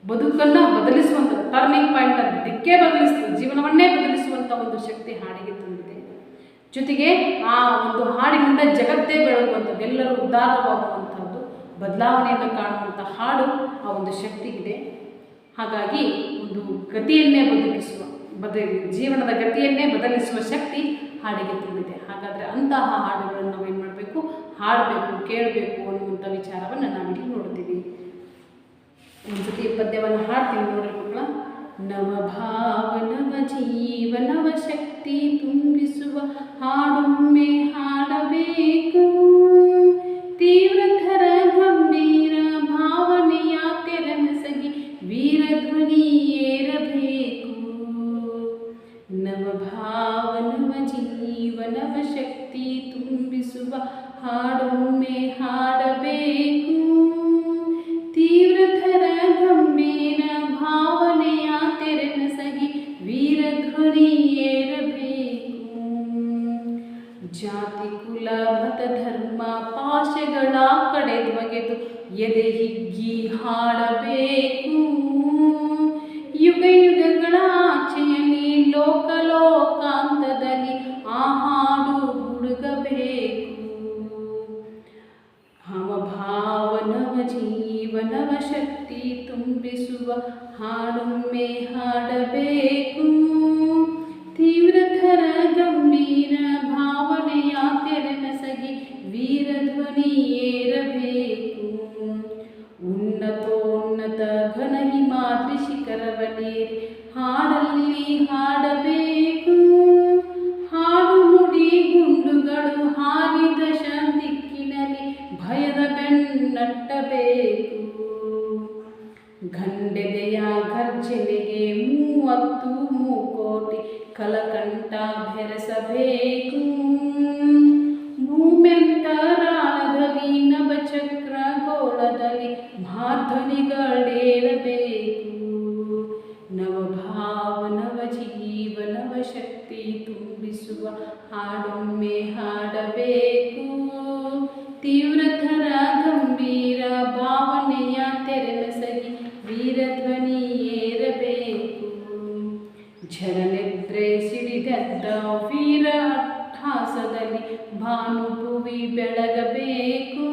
ಬದುಕನ್ನು ಬದಲಿಸುವಂಥ ಟರ್ನಿಂಗ್ ಪಾಯಿಂಟ್ ಅಂತ ದಿಕ್ಕೇ ಬದಲಿಸ್ತದೆ, ಜೀವನವನ್ನೇ ಬದಲಿಸುವಂಥ ಒಂದು ಶಕ್ತಿ ಹಾಡಿಗೆ ತುಂಬಿದೆ. ಜೊತೆಗೆ ಆ ಒಂದು ಹಾಡಿನಿಂದ ಜಗತ್ತೇ ಬೆಳಗುವಂಥದ್ದು, ಎಲ್ಲರೂ ಉದ್ಧಾರವಾಗುವಂಥದ್ದು, ಬದಲಾವಣೆಯನ್ನು ಕಾಣುವಂಥ ಹಾಡು ಆ ಒಂದು ಶಕ್ತಿ ಇದೆ. ಹಾಗಾಗಿ ಒಂದು ಗತಿಯನ್ನೇ ಜೀವನದ ಗತಿಯನ್ನೇ ಬದಲಿಸುವ ಶಕ್ತಿ ಹಾಡಿಗೆ ತುಂಬಿದೆ. ಹಾಗಾದರೆ ಅಂತಹ ಹಾಡುಗಳನ್ನು ನಾವು ಏನು ಮಾಡಬೇಕು, ಹಾಡಬೇಕು, ಕೇಳಬೇಕು ಅನ್ನುವಂಥ ವಿಚಾರವನ್ನು ನಾವಿಲ್ಲಿ ನೋಡ್ತೀವಿ. ಒಂದು ಜೊತೆ ಪದ್ಯವನ್ನು ಹಾಡ್ತೀವಿ ನೋಡ್ರಿ ಮಕ್ಕಳ. ನವಭಾವ ನವ ಜೀವ ನವ ಶಕ್ತಿ ತುಂಬಿಸುವ ಹಾಡೊಮ್ಮೆ ಹಾಡಬೇಕು, ತೀವ್ರತರ ಗಂಭೀರ ಭಾವನೆಯ ತೆರನಸಗಿ ವೀರಧ್ವನಿ ಏರಬೇಕು. ನವಭಾವ ನವ ಜೀವ ನವ ಶಕ್ತಿ ತುಂಬಿಸುವ ಹಾಡೊಮ್ಮೆ ಹಾಡಬೇಕು, ತೀವ್ರತರ ಗಂಭೀರ ಭಾವನೆಯ ತೆರನಸಗಿ ವೀರಧ್ವನಿ ಏರಬೇಕು. ಜಾತಿ ಕುಲ ಮತ ಧರ್ಮ ಪಾಶಗಳ ಕಡೆದೊಗೆದು ಎದೆ ಹಿಗ್ಗಿ ಹಾಡಬೇಕು, ಯುಗ ಯುಗಗಳ ಆಚೆಯಲ್ಲಿ ಲೋಕಾಂತದಲ್ಲಿ ಆ ಹಾಡು ಹುಡುಗಬೇಕು. ಭಾವ ನವ ಜೀವ ನವ ಶಕ್ತಿ ತುಂಬಿಸುವ ಹಾಡೊಮ್ಮೆ ಹಾಡಬೇಕು, ತೀವ್ರತರ ಗಂಭೀರ ಭಾವನೆಯ ತೆರನಸಗಿ ವೀರಧ್ವನಿ ಏರಬೇಕು. ಉನ್ನತೋನ್ನತ ಘನ ಹಿಮಾದ್ರಿ ಶಿಖರವನೇರಿ ಹಾಡಲ್ಲಿ ಹಾಡಬೇಕು, ಹಾಡು ನುಡಿ ಗುಂಡುಗಳು ಹಾರಿದ ದಿಕ್ಕಿನಲ್ಲಿ ಭಯದ ಬೆನ್ನಟ್ಟಬೇಕು. ಗಂಡೆದೆಯ ಗರ್ಜನೆಗೆ 30 ಮೂಕೋಟಿ ಕಲಕಂಠ ಬೆರೆಸಬೇಕು, ಭೂಮ್ಯಂತರಾಳದಲ್ಲಿ ನಭಚಕ್ರ ಗೋಳದಲ್ಲಿ ಮಾರ್ಧನಿಗಳೇರಬೇಕು. ನವಭಾವ ನವ ಜೀವ ನವ ಶಕ್ತಿ ತುಂಬಿಸುವ ಹಾಡೊಮ್ಮೆ ಹಾಡಬೇಕು, ತೀವ್ರತರ ಗಂಭೀರ ಭಾವನೆಯ ತೆರನಸಗಿ ವೀರಧ್ವನಿ ಏರಬೇಕು. ಝರನೆದ್ರೆ ಸಿಡಿದೆದ್ದ ವೀರ ಅಟ್ಟಹಾಸದಲ್ಲಿ ಭಾನುಭುವಿ ಬೆಳಗಬೇಕು,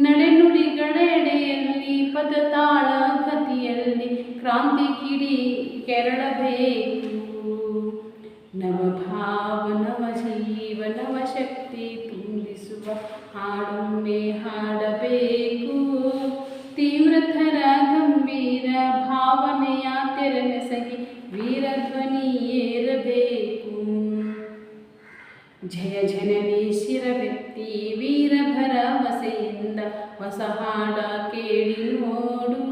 ನಡೆನುಡಿಗಳೆಡೆಯಲ್ಲಿ ಪದತಾಳ ಗತಿಯಲ್ಲಿ ಕ್ರಾಂತಿ ಕಿಡಿ ಕೆರಳಬೇಕು. ನವಭಾವ ನವ ಜೀವ ನವ ಶಕ್ತಿ ತುಂಬಿಸುವ ಹಾಡೊಮ್ಮೆ ಹಾಡಬೇಕು, ತೀವ್ರತರ ಗಂಭೀರ ಭಾವನೆಯ ತೆರನಸಗಿ ವೀರಧ್ವನಿ ಏರಬೇಕು. ಜಯ ಜನನಿ ಶಿರವೆತ್ತಿ ವೀರ ಭರವಸೆಯಿಂದ ಹೊಸ ಹಾಡ ಕೇಳಿ ನೋಡು,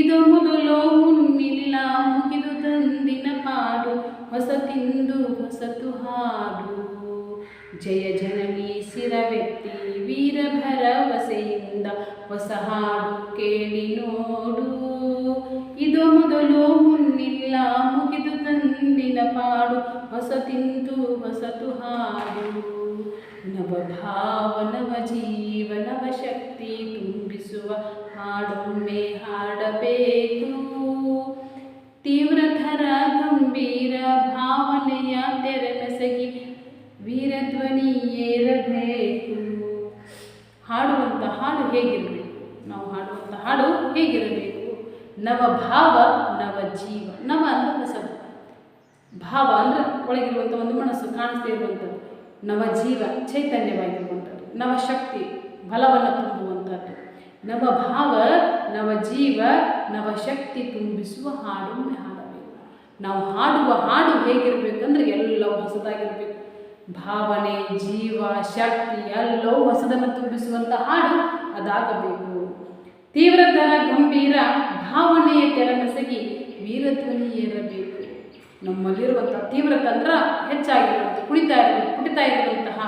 ಇದು ಮೊದಲು ಮುನ್ನಿಲ್ಲ ಮುಗಿದು ತಂದಿನ ಪಾಡು ಹೊಸತಿಂದು ಹೊಸತು ಹಾಡು. ಜಯ ಜನನಿ ಶಿರವೆತ್ತಿ ವೀರ ಭರವಸೆಯಿಂದ ಹೊಸ ಹಾಡು ಕೇಳಿ ನೋಡು, ಇದು ಮೊದಲು ಮುನ್ನಿಲ್ಲ ಮುಗಿದು ತಂದಿನ ಪಾಡು ಹೊಸತಿಂದು ಹೊಸತು ಹಾಡು. ನವಭಾವ ನವ ಜೀವ ನವ ಶಕ್ತಿ ತುಂಬಿಸುವ ಹಾಡೊಮ್ಮೆ ಹಾಡಬೇಕು, ತೀವ್ರತರ ಗಂಭೀರ ಭಾವನೆಯ ತೆರನಸಗಿ ವೀರಧ್ವನಿ ಏರಬೇಕು. ಹಾಡುವಂಥ ಹಾಡು ಹೇಗಿರಬೇಕು, ನಾವು ಹಾಡುವಂಥ ಹಾಡು ಹೇಗಿರಬೇಕು? ನವಭಾವ ನವ ಜೀವ. ನವ ಅಂದರೆ ಹೊಸದು, ಭಾವ ಅಂದರೆ ಒಳಗಿರುವಂಥ ಒಂದು ಮನಸ್ಸು ಕಾಣಿಸ್ತಾ ಇರುವಂಥದ್ದು, ನವಜೀವ ಚೈತನ್ಯವಾಗಿರುವಂಥದ್ದು, ನವಶಕ್ತಿ ಬಲವನ್ನು ತುಂಬುವಂಥದ್ದು. ನವಭಾವ ನವಜೀವ ನವಶಕ್ತಿ ತುಂಬಿಸುವ ಹಾಡೊಮ್ಮೆ ಹಾಡಬೇಕು. ನಾವು ಹಾಡುವ ಹಾಡು ಹೇಗಿರಬೇಕಂದ್ರೆ ಎಲ್ಲವೂ ಹೊಸದಾಗಿರಬೇಕು. ಭಾವನೆ, ಜೀವ, ಶಕ್ತಿ ಎಲ್ಲವೂ ಹೊಸದನ್ನು ತುಂಬಿಸುವಂಥ ಹಾಡು ಅದಾಗಬೇಕು. ತೀವ್ರತರ ಗಂಭೀರ ಭಾವನೆಯ ತೆರನಸಗಿ ವೀರಧ್ವನಿ ಏರಬೇಕು. ನಮ್ಮಲ್ಲಿರುವಂಥ ತೀವ್ರತೆ ಅಂದ್ರೆ ಹೆಚ್ಚಾಗಿರುವಂಥ ಕುಣಿತಾ ಇರುವಂತಹ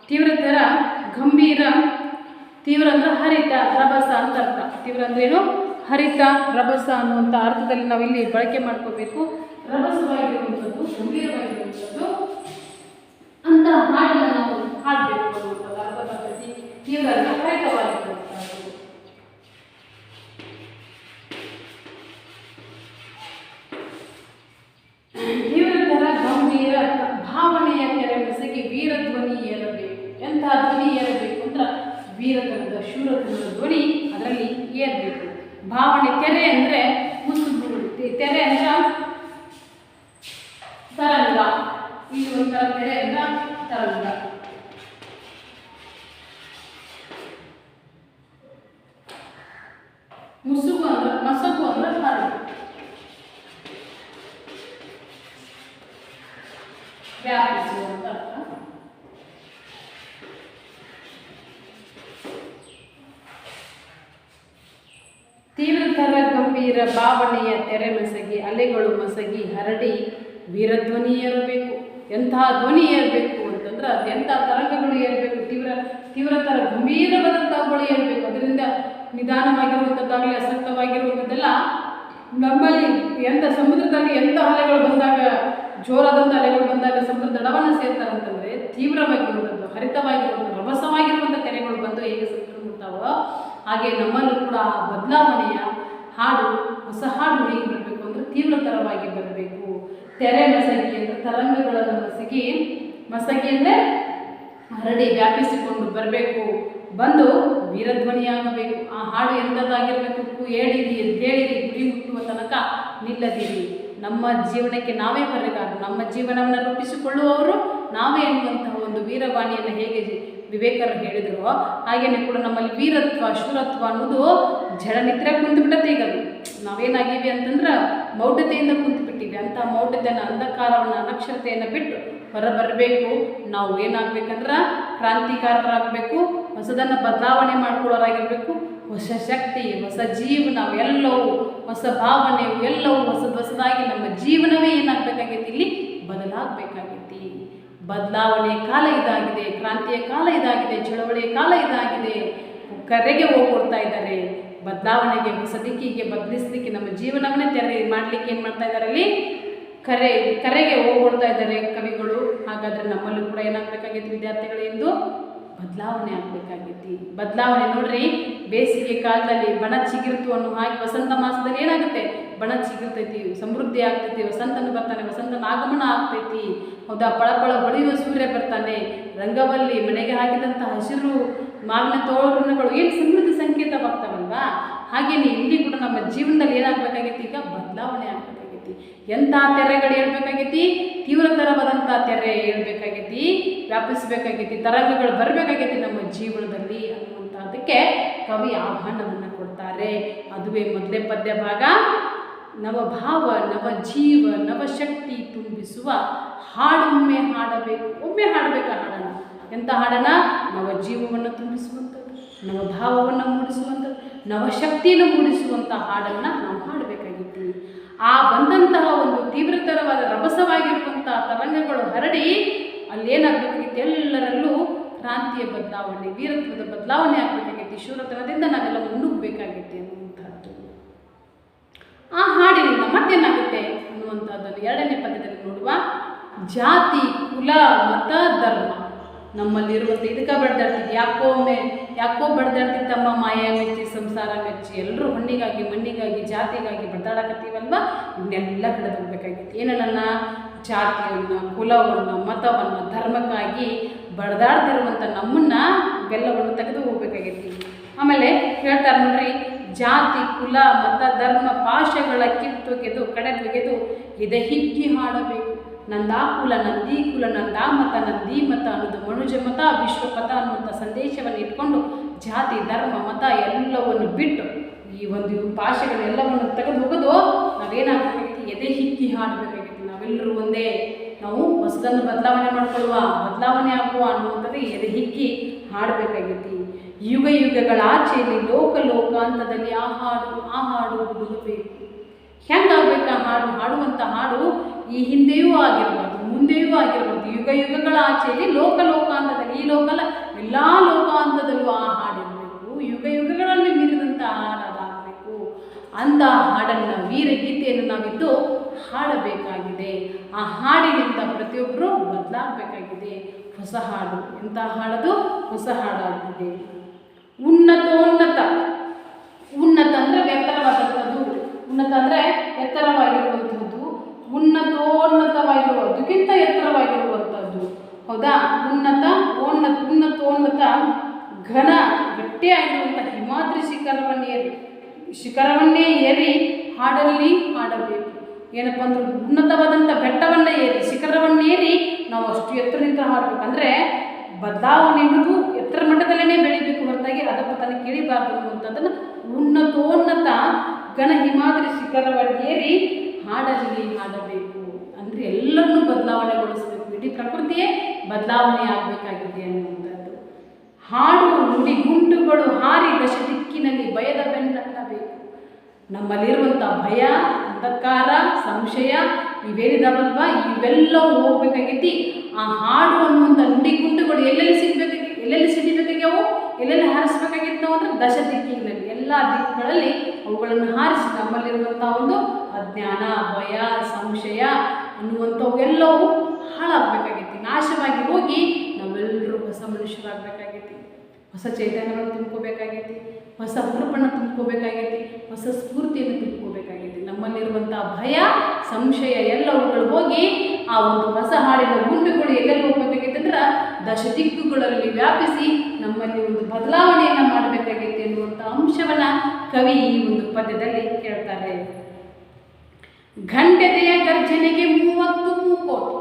ತೀವ್ರತರ ಗಂಭೀರ. ತೀವ್ರ ಅಂದ್ರೆ ಹರಿತ, ರಭಸ ಅಂತ ಅರ್ಥ. ತೀವ್ರ ಅಂದ್ರೇನು? ಹರಿತ, ರಭಸ ಅನ್ನುವಂಥ ಅರ್ಥದಲ್ಲಿ ನಾವು ಇಲ್ಲಿ ಬಳಕೆ ಮಾಡ್ಕೋಬೇಕು. ರಭಸವಾಗಿರುವಂಥದ್ದು, ಗಂಭೀರವಾಗಿರುವಂಥದ್ದು ಅಂತ ಹಾಡನ್ನು ನಾವು ಹಾಡಬೇಕು ಅನ್ನುವಂಥದ್ದು ಅರ್ಥ ಬರ್ತೈತಿ. ತೀವ್ರ ಹರಿತವಾಗಿರುವಂಥದ್ದು. ತೀವ್ರತರ ಗಂಭೀರ ಭಾವನೆಯ ತೆರೆ ಬೆಸಗಿ ವೀರಧ್ವನಿ ಏರಬೇಕು. ಎಂತಹ ಧ್ವನಿ ಏರಬೇಕು ಅಂದ್ರೆ ವೀರತನದ ಶೂರತನದ ಧ್ವನಿ ಅದರಲ್ಲಿ ಏರಬೇಕು. ಭಾವನೆ ತೆರೆ ಅಂದರೆ ಮುಸುಗು, ತೆರೆ ಅಂದ್ರೆ ತರಂಗ, ಇಲ್ಲಿ ಒಂಥರ ತೆರೆ ಅಂದ್ರೆ ತರಂಗ. ಮುಸುಗು ಅಂದ್ರೆ ಮಸಗು ಅಂದ್ರೆ ಹಾಡು, ವ್ಯಾಪಿಸುವಂತ ಅರ್ಥ. ತೀವ್ರತರ ಗಂಭೀರ ಭಾವನೆಯ ತೆರೆ ಮಸಗಿ ಅಲೆಗಳು ಮಸಗಿ ಹರಡಿ ವೀರಧ್ವನಿ ಏರಬೇಕು. ಎಂತಹ ಧ್ವನಿ ಏರಬೇಕು ಅಂತಂದ್ರೆ ಅದು ಎಂಥ ತರಂಗಗಳು ಏರಬೇಕು, ತೀವ್ರತರ ಗಂಭೀರವಾದಂಥವುಗಳು ಏರಬೇಕು. ಅದರಿಂದ ನಿಧಾನವಾಗಿರುವಂಥದ್ದಾಗಲಿ ಅಸಕ್ತವಾಗಿರುವಂಥದ್ದೆಲ್ಲ ನಮ್ಮಲ್ಲಿ ಎಂಥ ಸಮುದ್ರದಲ್ಲಿ ಎಂಥ ಅಲೆಗಳು ಬಂದಾಗ, ಜೋರಾದಂಥ ಅಲೆಗಳು ಬಂದಾಗ ಸಮುದ್ರ ದಡವನ್ನು ಸೇರ್ತಾರೆ ಅಂತಂದರೆ ತೀವ್ರವಾಗಿರುವಂಥದ್ದು, ಹರಿತವಾಗಿರುವಂಥ, ರಭಸವಾಗಿರುವಂಥ ತೆರೆಗಳು ಬಂದು ಹೇಗೆ ಸಮುದ್ರ ಮುಟ್ಟಾವೋ ಹಾಗೆ ನಮ್ಮಲ್ಲೂ ಕೂಡ ಬದಲಾವಣೆಯ ಹಾಡು, ಹೊಸ ಹಾಡು ಹೇಗೆ ಬರಬೇಕು ಅಂದರೆ ತೀವ್ರತರವಾಗಿ ಬರಬೇಕು. ತೆರೆ ಮಸಗಿ ಅಂದರೆ ತರಂಗಗಳನ್ನು ಮಸಗಿ ಅಂದರೆ ಹರಡಿ ವ್ಯಾಪಿಸಿಕೊಂಡು ಬರಬೇಕು, ಬಂದು ವೀರಧ್ವನಿಯಾಗಬೇಕು. ಆ ಹಾಡು ಎಂಥದ್ದಾಗಿರಬೇಕು, ಹೇಳಿರಿ ಎದ್ದೇಳಿರಿ, ಗುರಿ ಮುಟ್ಟುವ ತನಕ ನಿಲ್ಲದಿರಿ. ನಮ್ಮ ಜೀವನಕ್ಕೆ ನಾವೇ ಬರೆಗಾರರು, ನಮ್ಮ ಜೀವನವನ್ನು ರೂಪಿಸಿಕೊಳ್ಳುವವರು ನಾವೇ ಎನ್ನುವಂತಹ ಒಂದು ವೀರವಾಣಿಯನ್ನು ಹೇಗೆ ವಿವೇಕರು ಹೇಳಿದ್ರು ಹಾಗೆಯೇ ಕೂಡ ನಮ್ಮಲ್ಲಿ ವೀರತ್ವ ಶೂರತ್ವ ಅನ್ನೋದು ಜಡ ನಿದ್ರೆ ಕುಂತುಬಿಟ್ಟತೆ. ಈಗ ಅದು ನಾವೇನಾಗೀವಿ ಅಂತಂದ್ರೆ ಮೌಢ್ಯತೆಯಿಂದ ಕುಂತುಬಿಟ್ಟಿವಿ. ಅಂಥ ಮೌಢ್ಯತೆಯನ್ನು, ಅಂಧಕಾರವನ್ನು, ಅನಕ್ಷರತೆಯನ್ನು ಬಿಟ್ಟು ಹೊರಬರಬೇಕು. ನಾವು ಏನಾಗಬೇಕಂದ್ರೆ ಕ್ರಾಂತಿಕಾರರಾಗಬೇಕು, ಹೊಸದನ್ನು ಬದಲಾವಣೆ ಮಾಡ್ಕೊಳ್ಳೋರಾಗಿರಬೇಕು. ಹೊಸ ಶಕ್ತಿ, ಹೊಸ ಜೀವನ ಎಲ್ಲವೂ, ಹೊಸ ಭಾವನೆ ಎಲ್ಲವೂ ಹೊಸದಾಗಿ ನಮ್ಮ ಜೀವನವೇ ಏನಾಗಬೇಕಾಗೈತಿ, ಇಲ್ಲಿ ಬದಲಾಗಬೇಕಾಗೈತಿ. ಬದಲಾವಣೆಯ ಕಾಲ ಇದಾಗಿದೆ, ಕ್ರಾಂತಿಯ ಕಾಲ ಇದಾಗಿದೆ, ಚಳವಳಿಯ ಕಾಲ ಇದಾಗಿದೆ. ಕರೆಗೆ ಹೋಗ್ಕೊಡ್ತಾ ಇದ್ದಾರೆ. ಬದಲಾವಣೆಗೆ, ಹೊಸ ದಿಕ್ಕಿಗೆ ಬದಲಿಸಲಿಕ್ಕೆ, ನಮ್ಮ ಜೀವನವನ್ನೇ ತೆರೆ ಮಾಡಲಿಕ್ಕೆ ಏನು ಮಾಡ್ತಾ ಇದ್ದಾರೆ, ಅಲ್ಲಿ ಕರೆಗೆ ಹೋಗ್ಕೊಡ್ತಾ ಇದ್ದಾರೆ ಕವಿಗಳು. ಹಾಗಾದರೆ ನಮ್ಮಲ್ಲೂ ಕೂಡ ಏನಾಗಬೇಕಾಗೈತಿ ವಿದ್ಯಾರ್ಥಿಗಳು, ಎಂದು ಬದಲಾವಣೆ ಆಗಬೇಕಾಗೈತಿ. ಬದಲಾವಣೆ ನೋಡ್ರಿ, ಬೇಸಿಗೆ ಕಾಲದಲ್ಲಿ ಬಣ ಚಿಗಿರ್ತು ಅನ್ನೋ ಹಾಗೆ ವಸಂತ ಮಾಸದಲ್ಲಿ ಏನಾಗುತ್ತೆ, ಬಣ ಚಿಗಿರ್ತೈತಿ, ಸಮೃದ್ಧಿ ಆಗ್ತೈತಿ, ವಸಂತನ ಬರ್ತಾನೆ, ವಸಂತನ ಆಗಮನ ಆಗ್ತೈತಿ. ಹೌದಾ, ಪಳಪಳ ಹೊಳೆಯುವ ಸೂರ್ಯ ಬರ್ತಾನೆ, ರಂಗವಲ್ಲಿ ಮನೆಗೆ ಹಾಕಿದಂಥ ಹಸಿರು ಮಾವಿನ ತೋರಣಗಳು ಏನು ಸಮೃದ್ಧಿ ಸಂಕೇತವಾಗ್ತಾವಲ್ವಾ. ಹಾಗೇನೆ ಇಲ್ಲಿ ಕೂಡ ನಮ್ಮ ಜೀವನದಲ್ಲಿ ಏನಾಗಬೇಕಾಗೈತಿ, ಈಗ ಬದಲಾವಣೆ ಆಗಬೇಕಾಗೈತಿ. ಎಂಥ ತೆರೆಗಳು ಹೇಳ್ಬೇಕಾಗೈತಿ, ತೀವ್ರತರವಾದಂಥ ತೆರೆ ಹೇಳ್ಬೇಕಾಗೈತಿ, ವ್ಯಾಪಿಸಬೇಕಾಗೈತಿ, ತರಂಗಗಳು ಬರಬೇಕಾಗೈತಿ ನಮ್ಮ ಜೀವನದಲ್ಲಿ ಅನ್ನುವಂಥದ್ದಕ್ಕೆ ಕವಿ ಆಹ್ವಾನವನ್ನು ಕೊಡ್ತಾರೆ. ಅದುವೇ ಮೊದಲೇ ಪದ್ಯ ಭಾಗ. ನವಭಾವ ನವ ಜೀವ ನವಶಕ್ತಿ ತುಂಬಿಸುವ ಹಾಡೊಮ್ಮೆ ಹಾಡಬೇಕು. ಒಮ್ಮೆ ಹಾಡಬೇಕಾ ಹಾಡನ್ನು, ಎಂಥ ಹಾಡನ್ನು, ನವಜೀವವನ್ನು ತುಂಬಿಸುವಂಥದ್ದು, ನವಭಾವವನ್ನು ಮೂಡಿಸುವಂಥದ್ದು, ನವಶಕ್ತಿಯನ್ನು ಮೂಡಿಸುವಂಥ ಹಾಡನ್ನು ನಾವು ಹಾಡಬೇಕಾಗಿತ್ತು. ಆ ಬಂದಂತಹ ಒಂದು ತೀವ್ರತರವಾದ ರಭಸವಾಗಿರುವಂಥ ತರಂಗಗಳು ಹರಡಿ ಅಲ್ಲೇನಾಗಬೇಕಾಗಿತ್ತು, ಎಲ್ಲರಲ್ಲೂ ಕ್ರಾಂತಿಯ ಬದಲಾವಣೆ, ವೀರತ್ವದ ಬದಲಾವಣೆ ಆಗಬೇಕಾಗಿತ್ತು. ಶೂರತನದಿಂದ ನಾವೆಲ್ಲ ಮುನ್ನುಗ್ಗಬೇಕಾಗಿತ್ತು ಅನ್ನುವಂಥದ್ದು. ಆ ಹಾಡಿನಿಂದ ಮತ್ತೇನಾಗುತ್ತೆ ಅನ್ನುವಂಥದ್ದನ್ನು ಎರಡನೇ ಪದ್ಯದಲ್ಲಿ ನೋಡುವ. ಜಾತಿ, ಕುಲ, ಮತ, ಧರ್ಮ ನಮ್ಮಲ್ಲಿರುವಂಥ ಇದಕ್ಕೆ ಬಡ್ದಾಡ್ತಿದ್ವಿ. ಯಾಕೋ ಬಡ್ದಾಡ್ತಿತ್ತಮ್ಮ ಮಾಯ ಮೆಚ್ಚಿ ಸಂಸಾರ ಮೆಚ್ಚಿ, ಎಲ್ಲರೂ ಹಣ್ಣಿಗಾಗಿ ಮಣ್ಣಿಗಾಗಿ ಜಾತಿಗಾಗಿ ಬಡ್ದಾಡಕತ್ತೀವಲ್ವ. ಇವನ್ನೆಲ್ಲ ಕಳೆದೋಗ್ಬೇಕಾಗಿತ್ತು. ಏನನ್ನ, ಜಾತಿಯನ್ನು, ಕುಲವನ್ನು, ಮತವನ್ನು, ಧರ್ಮಕ್ಕಾಗಿ ಬಡ್ದಾಡ್ತಿರುವಂಥ ನಮ್ಮನ್ನು ಇವೆಲ್ಲವನ್ನು ತೆಗೆದು ಹೋಗ್ಬೇಕಾಗೈತಿ. ಆಮೇಲೆ ಹೇಳ್ತಾರೆ ನೋಡ್ರಿ, ಜಾತಿ, ಕುಲ, ಮತ, ಧರ್ಮ ಪಾಶಗಳ ಕಿತ್ತೊಗೆದು ಕಡೆದೊಗೆದು ಎದೆ ಹಿಕ್ಕಿ ಹಾಡಬೇಕು. ನಂದಾ ಕುಲ ನಂದೀ ಕುಲ, ನಂದಾ ಮತ ನಂದೀ ಮತ ಅನ್ನೋದು ಮನುಜ ಮತ ವಿಶ್ವಪಥ ಅನ್ನುವಂಥ ಸಂದೇಶವನ್ನು ಇಟ್ಕೊಂಡು ಜಾತಿ, ಧರ್ಮ, ಮತ ಎಲ್ಲವನ್ನು ಬಿಟ್ಟು ಈ ಒಂದು ಪಾಶಗಳೆಲ್ಲವನ್ನು ತೆಗೆದು ಹೋಗೋದು ನಾವೇನಾಗಬೇಕಾಗಿತ್ತು, ಎದೆ ಹಿಕ್ಕಿ ಹಾಡಬೇಕಾಗಿತ್ತು. ನಾವೆಲ್ಲರೂ ಒಂದೇ, ನಾವು ಹೊಸದನ್ನು ಬದಲಾವಣೆ ಮಾಡ್ಕೊಳ್ಳುವ, ಬದಲಾವಣೆ ಆಗುವ ಅನ್ನುವಂಥದ್ದು ಎದೆ ಹಿಕ್ಕಿ ಹಾಡಬೇಕಾಗಿತ್ತು. ಯುಗ ಯುಗಗಳ ಆಚೆಯಲ್ಲಿ ಲೋಕಾಂತದಲ್ಲಿ ಆ ಹಾಡು ಹುಡುಗಬೇಕು. ಹೆಂಗಾಗಬೇಕು ಆ ಹಾಡು? ಹಾಡುವಂಥ ಹಾಡು ಈ ಹಿಂದೆಯೂ ಆಗಿರ್ಬಾರ್ದು, ಮುಂದೆಯೂ ಆಗಿರ್ಬಾರ್ದು. ಯುಗ ಯುಗಗಳ ಆಚೆಯಲ್ಲಿ ಲೋಕಾಂತದಲ್ಲಿ, ಈ ಲೋಕಲ್ಲ ಎಲ್ಲ ಲೋಕಾಂತದಲ್ಲೂ ಆ ಹಾಡಿರಬೇಕು. ಯುಗ ಯುಗಗಳಲ್ಲಿ ಮೀರಿದಂಥ ಹಾಡಾಗಬೇಕು. ಅಂಥ ಹಾಡನ್ನು, ವೀರಗೀತೆಯನ್ನು ನಾವಿದ್ದು ಹಾಡಬೇಕಾಗಿದೆ. ಆ ಹಾಡಿನಿಂದ ಪ್ರತಿಯೊಬ್ಬರೂ ಬದಲಾಗಬೇಕಾಗಿದೆ. ಹೊಸ ಹಾಡು, ಎಂಥ ಹಾಡದು? ಹೊಸ ಹಾಡಾಗಿದೆ. ಉನ್ನತ ಅಂದರೆ ಎತ್ತರವಾದಂಥದ್ದು, ಉನ್ನತ ಅಂದರೆ ಎತ್ತರವಾಗಿರುವಂಥದ್ದು. ಉನ್ನತೋನ್ನತ ಹೌದಾ. ಉನ್ನತೋನ್ನತ ಘನ ಗಟ್ಟಿಯಾಗಿರುವಂಥ ಹಿಮಾದ್ರಿ ಶಿಖರವನ್ನೇ ಏರಿ ಹಾಡಲ್ಲಿ ಹಾಡಬೇಕು. ಏನಪ್ಪ ಅಂದ್ರೆ ಉನ್ನತವಾದಂಥ ಬೆಟ್ಟವನ್ನೇ ಏರಿ ಶಿಖರವನ್ನೇರಿ ನಾವು ಅಷ್ಟು ಎತ್ತರದಿಂದ ಹಾಡಬೇಕಂದ್ರೆ ಬದಲಾವಣೆ ಎನ್ನುವುದು ಎತ್ತರ ಮಟ್ಟದಲ್ಲೇ ಬೆಳಿಬೇಕು ಹೊರತಾಗಿ ಅದರ ಪತನ ಕೇಳಿಬಾರ್ದು ಅನ್ನುವಂಥದ್ದನ್ನು ಉನ್ನತೋನ್ನತ ಘನ ಹಿಮಾದ್ರಿ ಶಿಖರವನ್ನೇರಿ ಹಾಡಲ್ಲಿ ಹಾಡಬೇಕು ಅಂದರೆ ಎಲ್ಲರನ್ನೂ ಬದಲಾವಣೆಗೊಳಿಸಬೇಕು. ಇಡೀ ಪ್ರಕೃತಿಯೇ ಬದಲಾವಣೆ ಆಗಬೇಕಾಗಿದೆ ಅನ್ನುವಂಥದ್ದು. ಹಾಡು ನುಡಿಗುಂಡುಗಳು ಹಾರಿ ದಶ ದಿಕ್ಕಿನಲ್ಲಿ ಭಯದ ಬೆನ್ನಟ್ಟಬೇಕು. ನಮ್ಮಲ್ಲಿರುವಂಥ ಭಯ, ಅಂಧಕಾರ, ಸಂಶಯ ಇವೇನಿದಾವಲ್ವ ಇವೆಲ್ಲವೂ ಹೋಗ್ಬೇಕಾಗೈತಿ. ಆ ಹಾಡು ಅನ್ನುವಂಥ ನುಡಿಗುಂಡುಗಳು ಎಲ್ಲೆಲ್ಲಿ ಸಿಡಿಬೇಕಾಗ್ಯಾವು, ಎಲ್ಲೆಲ್ಲಿ ಹಾರಿಸ್ಬೇಕಾಗಿತ್ತು ನಾವು ಅಂದರೆ ದಶ ದಿಕ್ಕಿನಲ್ಲಿ, ಎಲ್ಲ ದಿಕ್ಕುಗಳಲ್ಲಿ ಅವುಗಳನ್ನು ಹಾರಿಸಿ ನಮ್ಮಲ್ಲಿರುವಂಥ ಒಂದು ಅಜ್ಞಾನ, ಭಯ, ಸಂಶಯ ಅನ್ನುವಂಥವು ಎಲ್ಲವೂ ಹಾಳಾಗಬೇಕಾಗೈತಿ, ನಾಶವಾಗಿ ಹೋಗಿ ನಾವೆಲ್ಲರೂ ಹೊಸ ಮನುಷ್ಯರಾಗಬೇಕಾಗೈತಿ, ಹೊಸ ಚೈತನ್ಯವನ್ನು ತುಂಬ್ಕೋಬೇಕಾಗೈತಿ, ಹೊಸ ಹುರುಪನ್ನು ತುಂಬ್ಕೋಬೇಕಾಗೈತಿ, ಹೊಸ ಸ್ಫೂರ್ತಿಯನ್ನು ತುಂಬ್ಕೋಬೇಕಾಗೈತಿ. ನಮ್ಮಲ್ಲಿರುವಂಥ ಭಯ, ಸಂಶಯ ಎಲ್ಲವುಗಳು ಹೋಗಿ ಆ ಒಂದು ಹೊಸ ಹಾಡಿನ ಗುಂಡುಗಳು ಎಲ್ಲೆಲ್ಲಿ ಹೋಗ್ಬೇಕಾಗೈತೆ ಅಂದ್ರೆ ದಶ ದಿಕ್ಕುಗಳಲ್ಲಿ ವ್ಯಾಪಿಸಿ ನಮ್ಮಲ್ಲಿ ಒಂದು ಬದಲಾವಣೆಯನ್ನು ಮಾಡಬೇಕಾಗೈತೆ ಎನ್ನುವಂಥ ಅಂಶವನ್ನು ಕವಿ ಈ ಒಂದು ಪದ್ಯದಲ್ಲಿ ಹೇಳ್ತಾರೆ. ಗಂಡೆದೆಯ ಗರ್ಜನೆಗೆ 30 ಮೂಕೋಟಿ.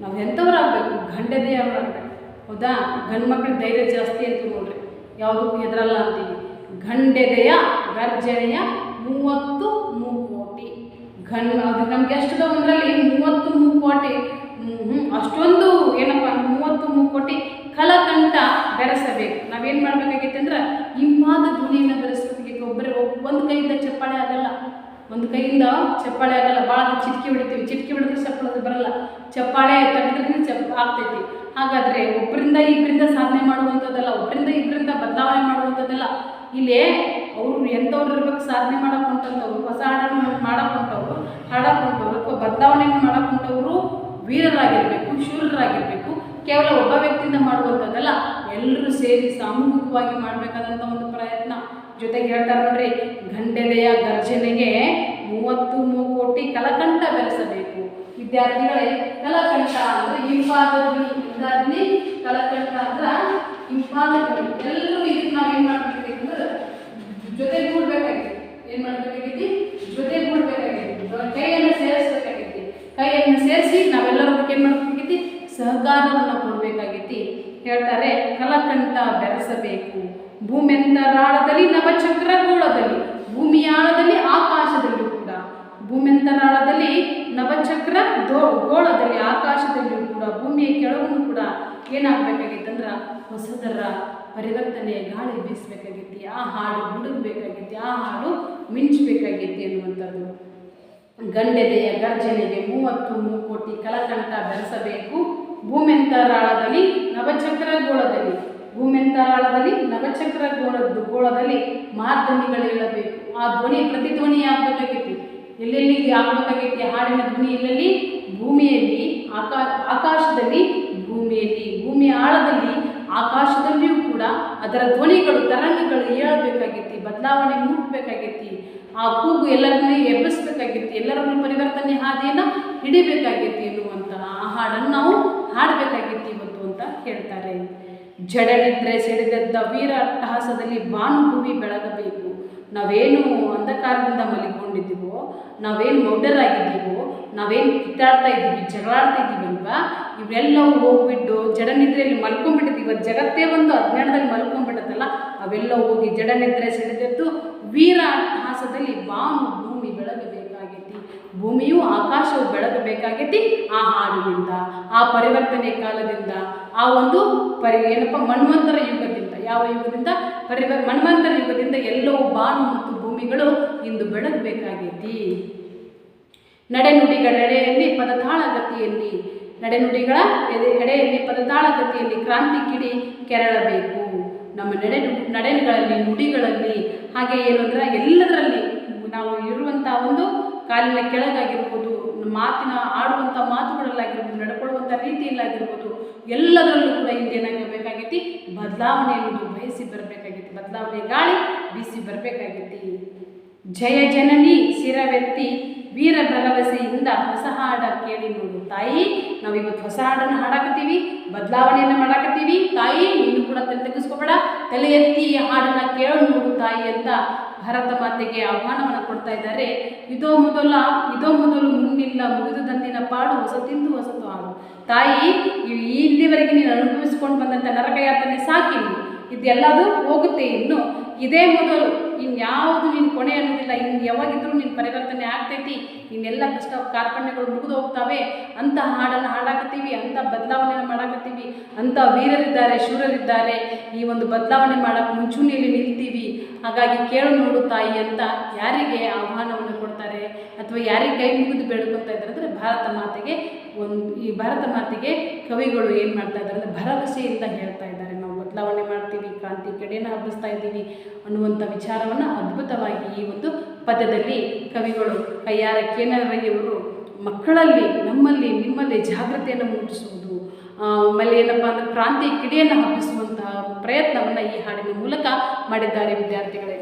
ನಾವು ಎಂಥವರಾಗಬೇಕು? ಗಂಡೆದೆಯವರಾಗಬೇಕು. ಹೌದಾ. ಗಂಡು ಮಕ್ಕಳಿಗೆ ಧೈರ್ಯ ಜಾಸ್ತಿ ಅಂತ ನೋಡ್ರಿ, ಯಾವುದಕ್ಕೂ ಹೆದರಲ್ಲ ಅಂತೀವಿ. ಗಂಡೆದೆಯ ಗರ್ಜನೆಯ 30 ಮೂಕೋಟಿ. ಅದು ನಮ್ಗೆ ಎಷ್ಟದ ಒಂದರಲ್ಲಿ 30 ಮೂಕೋಟಿ. ಅಷ್ಟೊಂದು ಏನಪ್ಪ 30 ಮೂಕೋಟಿ ಕಲಕಂಠ ಬೆರೆಸಬೇಕು. ನಾವೇನು ಮಾಡಬೇಕಾಗೈತೆ ಅಂದ್ರೆ ಇಂಪಾದ ಧ್ವನಿಯನ್ನು ಬೆರೆಸಬೇಕಾಗೈತೆ. ಒಂದು ಕೈಯಿಂದ ಚಪ್ಪಾಳೆ ಆಗಲ್ಲ, ಒಂದು ಕೈಯಿಂದ ಚಪ್ಪಾಳೆ ಆಗಲ್ಲ. ಭಾಳ ಚಿಟಕಿ ಹೊಡಿತೀವಿ, ಚಿಟಕಿ ಹೊಡೆದ್ರೆ ಚಪ್ಪಾಳೆ ಬರಲ್ಲ, ಚಪ್ಪಾಳೆ ತಟ್ಟಿದ್ರೆ ಆಗ್ತೈತಿ. ಹಾಗಾದರೆ ಒಬ್ಬರಿಂದ ಇಬ್ಬರಿಂದ ಸಾಧನೆ ಮಾಡುವಂಥದ್ದಲ್ಲ, ಒಬ್ಬರಿಂದ ಇಬ್ಬರಿಂದ ಬದಲಾವಣೆ ಮಾಡುವಂಥದ್ದಲ್ಲ. ಇಲ್ಲೇ ಅವರು ಎಂಥವ್ರು ಇರ್ಬೇಕು ಸಾಧನೆ ಮಾಡಕ್ಕಂಥವ್ರು, ಹೊಸ ಹಾಡನ್ನು ಮಾಡಕ್ಕಂಥವ್ರು, ಅಥವಾ ಬದಲಾವಣೆಯನ್ನು ಮಾಡಕ್ಕಂಥವ್ರು ವೀರರಾಗಿರಬೇಕು, ಶೂರರಾಗಿರಬೇಕು. ಕೇವಲ ಒಬ್ಬ ವ್ಯಕ್ತಿಯಿಂದ ಮಾಡುವಂಥದ್ದಲ್ಲ, ಎಲ್ಲರೂ ಸೇರಿ ಸಾಮೂಹಿಕವಾಗಿ ಮಾಡಬೇಕಾದಂಥ ಒಂದು ಪ್ರಯತ್ನ. ಜೊತೆಗೆ ಹೇಳ್ತಾರೆ ನೋಡ್ರಿ, ಗಂಡೆದೆಯ ಗರ್ಜನೆಗೆ 30 ಮೂಕೋಟಿ ಕಲಕಂಠ ಬೆರೆಸಬೇಕು. ವಿದ್ಯಾರ್ಥಿಗಳೇ, ಕಲಕಂಠ ಅಂದರೆ ಇಂಪಾದ ಧ್ವನಿ. ವಿದ್ಯಾರ್ಥಿ ಕಲಕಂಠ ಅಂದ್ರೆ ಇಂಪಾದ ಧ್ವನಿ. ಎಲ್ಲರೂ ಇದಕ್ಕೆ ನಾವೇನು ಮಾಡಬೇಕಾಗಿತ್ತು ಅಂದ್ರೆ ಜೊತೆಗೂಡ್ಬೇಕಾಗಿತ್ತು. ಏನು ಮಾಡಬೇಕಾಗೈತಿ? ಜೊತೆಗೂಡ್ಬೇಕಾಗೈತಿ. ಕೈಯನ್ನು ಸೇರಿಸ್ಬೇಕಾಗೈತಿ. ಕೈಯನ್ನು ಸೇರಿಸಿ ನಾವೆಲ್ಲರೂ ಏನು ಮಾಡಬೇಕಾಗೈತಿ? ಸಹಕಾರವನ್ನು ಕೊಡಬೇಕಾಗೈತಿ. ಹೇಳ್ತಾರೆ, ಕಲಕಂಠ ಬೆರೆಸಬೇಕು. ಭೂಮ್ಯಂತರಾಳದಲ್ಲಿ ನವಚಕ್ರಗೋಳದಲ್ಲಿ, ಭೂಮಿಯ ಆಳದಲ್ಲಿ ಆಕಾಶದಲ್ಲಿಯೂ ಕೂಡ, ಭೂಮ್ಯಂತರಾಳದಲ್ಲಿ ನವಚಕ್ರ ಗೋಳದಲ್ಲಿ ಆಕಾಶದಲ್ಲಿಯೂ ಕೂಡ, ಭೂಮಿಯ ಕೆಳಗೂ ಕೂಡ ಏನಾಗಬೇಕಾಗಿತ್ತು ಅಂದ್ರೆ ಹೊಸದರ ಪರಿವರ್ತನೆಯ ಗಾಳಿ ಬೀಸಬೇಕಾಗಿತ್ತು. ಆ ಹಾಡು ಹುಡುಗಬೇಕಾಗಿತ್ತು, ಆ ಹಾಡು ಮಿಂಚಬೇಕಾಗಿತ್ತು ಅನ್ನುವಂಥದ್ದು. ಗಂಡೆದೆಯ ಗರ್ಜನೆಗೆ 30 ಮೂಕೋಟಿ ಕಲಕಂಠ ಬೆರೆಸಬೇಕು. ಭೂಮ್ಯಂತರಾಳದಲ್ಲಿ ನವಚಕ್ರಗೋಳದಲ್ಲಿ, ಭೂಮ್ಯಂತರಾಳದಲ್ಲಿ ನವಚಕ್ರಗೋಳದಲ್ಲಿ ಮಾಧ್ವನಿಗಳು ಹೇಳಬೇಕು. ಆ ಧ್ವನಿ ಪ್ರತಿಧ್ವನಿ ಆಗಬೇಕಾಗೈತಿ. ಎಲ್ಲೆಲ್ಲಿ ಆಗಬೇಕಾಗೈತಿ ಹಾಡಿನ ಧ್ವನಿ? ಎಲ್ಲೆಲ್ಲಿ? ಭೂಮಿಯಲ್ಲಿ, ಆಕಾಶದಲ್ಲಿ, ಭೂಮಿಯಲ್ಲಿ, ಭೂಮಿಯ ಆಳದಲ್ಲಿ, ಆಕಾಶದಲ್ಲಿಯೂ ಕೂಡ ಅದರ ಧ್ವನಿಗಳು, ತರಂಗಗಳು ಹೇಳಬೇಕಾಗೈತಿ. ಬದಲಾವಣೆ ಮೂಡಬೇಕಾಗೈತಿ. ಆ ಕೂಗು ಎಲ್ಲರನ್ನೂ ಎಬ್ಬಿಸ್ಬೇಕಾಗೈತಿ, ಎಲ್ಲರನ್ನೂ ಪರಿವರ್ತನೆ ಹಾದಿಯನ್ನು ಹಿಡಿಬೇಕಾಗೈತಿ ಎನ್ನುವಂಥ ಆ ಹಾಡನ್ನು ನಾವು ಹಾಡಬೇಕಾಗೈತಿ ಇವತ್ತು ಅಂತ ಹೇಳ್ತಾರೆ. ಜಡನಿದ್ರೆ ಸೆಳೆದದ್ದ ವೀರ ಅಟ್ಟಹಾಸದಲ್ಲಿ ಭಾನುಭೂಮಿ ಬೆಳಗಬೇಕು. ನಾವೇನು ಅಂಧಕಾರದಿಂದ ಮಲಿಕೊಂಡಿದ್ದೀವೋ, ನಾವೇನು ಮೌಢರಾಗಿದ್ದೀವೋ, ನಾವೇನು ಕಿತ್ತಾಡ್ತಾ ಇದ್ದೀವಿ, ಜಗಳಾಡ್ತಾ ಇದ್ದೀವಲ್ವ, ಇವೆಲ್ಲವೂ ಹೋಗ್ಬಿಟ್ಟು ಜಡನಿದ್ರೆಯಲ್ಲಿ ಮಲ್ಕೊಂಡ್ಬಿಟ್ಟಿದ್ದೀವಿ. ಜಗತ್ತೇ ಒಂದು ಅಜ್ಞಾನದಲ್ಲಿ ಮಲ್ಕೊಂಡ್ಬಿಟ್ಟದಲ್ಲ, ಅವೆಲ್ಲ ಹೋಗಿ ಜಡನಿದ್ರೆ ಸೆಳೆದದ್ದು ವೀರ ಅಟ್ಟಹಾಸದಲ್ಲಿ ಭಾನುಭೂಮಿ ಬೆಳಗಬೇಕಾಗೈತಿ. ಭೂಮಿಯು ಆಕಾಶವು ಬೆಳಗಬೇಕಾಗೈತಿ ಆ ಹಾಡಿನಿಂದ, ಆ ಪರಿವರ್ತನೆ ಕಾಲದಿಂದ, ಆ ಒಂದು ಮನ್ವಂತರ ಯುಗದಿಂದ. ಯಾವ ಯುಗದಿಂದ? ಮನ್ವಂತರ ಯುಗದಿಂದ ಎಲ್ಲವೂ ಬಾನು ಮತ್ತು ಭೂಮಿಗಳು ಇಂದು ಬೆಳಗಬೇಕಾಗೈತಿ. ನಡೆನುಡಿಗಳ ಎಡೆಯಲ್ಲಿ ಪದತಾಳಗತಿಯಲ್ಲಿ, ನಡೆನುಡಿಗಳ ಎಡೆಯಲ್ಲಿ ಪದತಾಳಗತಿಯಲ್ಲಿ ಕ್ರಾಂತಿ ಕಿಡಿ ಕೆರಳಬೇಕು. ನಮ್ಮ ನಡೆನುಗಳಲ್ಲಿ, ನುಡಿಗಳಲ್ಲಿ, ಹಾಗೆ ಏನು ಅಂದರೆ ಎಲ್ಲದರಲ್ಲಿ ನಾವು ಇರುವಂಥ ಒಂದು ಕಾಲಿನ ಕೆಳಗಾಗಿರ್ಬೋದು, ಮಾತಿನ ಆಡುವಂಥ ಮಾತುಗಳಲ್ಲಾಗಿರ್ಬೋದು, ನಡ್ಕೊಳ್ಳುವಂಥ ರೀತಿಯಲ್ಲಾಗಿರ್ಬೋದು, ಎಲ್ಲದರಲ್ಲೂ ಕೂಡ ಇಂದೇನಾಗಬೇಕಾಗೈತಿ? ಬದಲಾವಣೆ ಅನ್ನೋದು ಬಯಸಿ ಬರಬೇಕಾಗೈತಿ. ಬದಲಾವಣೆ ಗಾಳಿ ಬೀಸಿ ಬರಬೇಕಾಗೈತಿ. ಜಯ ಜನನಿ ಶಿರವೆತ್ತಿ ವೀರ ಭರವಸೆಯಿಂದ ಹೊಸ ಹಾಡ ಕೇಳಿ ನೋಡು ತಾಯಿ, ನಾವು ಇವತ್ತು ಹೊಸ ಹಾಡನ್ನು ಹಾಡಾಕತ್ತೀವಿ, ಬದಲಾವಣೆಯನ್ನು ಮಾಡಾಕತ್ತೀವಿ. ತಾಯಿ ನೀನು ಕೂಡ ತಲೆ ತೆಗೆಸ್ಕೋಬೇಡ, ತಲೆ ಎತ್ತಿ ಈ ಹಾಡನ್ನು ಕೇಳು ನೋಡು ತಾಯಿ ಅಂತ ಭಾರತ ಮಾತೆಗೆ ಆಹ್ವಾನವನ್ನು ಕೊಡ್ತಾ ಇದ್ದಾರೆ. ಇದೋ ಮೊದಲು ಮುನ್ನಿಲ್ಲ ಮುಗಿದು ದಂದಿನ ಪಾಡು ಹೊಸತಿಂದು ಹೊಸತು ಹಾಡು. ತಾಯಿ ಇಲ್ಲಿವರೆಗೆ ನೀನು ಅನುಭವಿಸ್ಕೊಂಡು ಬಂದಂಥ ನರಕಯಾತನೆ ಸಾಕಿ, ಇದೆಲ್ಲದೂ ಹೋಗುತ್ತೆ. ಇನ್ನು ಇದೇ ಮೊದಲು, ಇನ್ಯಾವುದು ನೀನು ಕೊನೆ ಅನ್ನೋದಿಲ್ಲ. ಇನ್ನು ಯಾವಾಗಿದ್ರೂ ನೀನು ಪರಿವರ್ತನೆ ಆಗ್ತೈತಿ, ಇನ್ನೆಲ್ಲ ಕಷ್ಟ ಕಾರ್ಪಣ್ಯಗಳು ಮುಗಿದು ಹೋಗ್ತಾವೆ ಅಂತ ಹಾಡನ್ನು ಹಾಡಾಕತ್ತೀವಿ, ಅಂತ ಬದಲಾವಣೆಯನ್ನು ಮಾಡಾಕತ್ತೀವಿ. ಅಂತ ವೀರರಿದ್ದಾರೆ, ಶೂರರಿದ್ದಾರೆ. ಈ ಒಂದು ಬದಲಾವಣೆ ಮಾಡೋಕ್ಕೆ ಮುಂಚೂಣಿಯಲ್ಲಿ ನಿಲ್ತೀವಿ. ಹಾಗಾಗಿ ಕೇಳು ನೋಡು ತಾಯಿ ಅಂತ ಯಾರಿಗೆ ಆಹ್ವಾನವನ್ನು ಕೊಡ್ತಾರೆ ಅಥವಾ ಯಾರಿಗೆ ಕೈ ಮುಗಿದು ಬೇಡ್ಕೊತಾ ಇದ್ದಾರೆ ಅಂದರೆ ಈ ಭಾರತ ಮಾತೆಗೆ ಕವಿಗಳು ಏನು ಮಾಡ್ತಾ ಇದ್ದಾರೆ ಅಂದರೆ ಭರವಸೆಯಿಂದ ಹೇಳ್ತಾ ಇದ್ದಾರೆ. ನಾವು ಬದಲಾವಣೆ ಮಾಡ್ತೀವಿ, ಕ್ರಾಂತಿ ಕಡೆಯನ್ನು ಹಬ್ಬಿಸ್ತಾ ಇದ್ದೀವಿ ಅನ್ನುವಂಥ ವಿಚಾರವನ್ನು ಅದ್ಭುತವಾಗಿ ಈ ಒಂದು ಪದ್ಯದಲ್ಲಿ ಕವಿಗಳು ಕಯ್ಯಾರ ಕೇನರಯ್ಯವರು ಮಕ್ಕಳಲ್ಲಿ, ನಮ್ಮಲ್ಲಿ, ನಿಮ್ಮಲ್ಲಿ ಜಾಗೃತಿಯನ್ನು ಮೂಡಿಸುವುದು, ಆಮೇಲೆ ಏನಪ್ಪ ಅಂದರೆ ಕ್ರಾಂತಿ ಕಿಡಿಯನ್ನು ಹಬ್ಬಿಸುವಂತಹ ಪ್ರಯತ್ನವನ್ನು ಈ ಹಾಡಿನ ಮೂಲಕ ಮಾಡಿದ್ದಾರೆ ವಿದ್ಯಾರ್ಥಿಗಳೇ.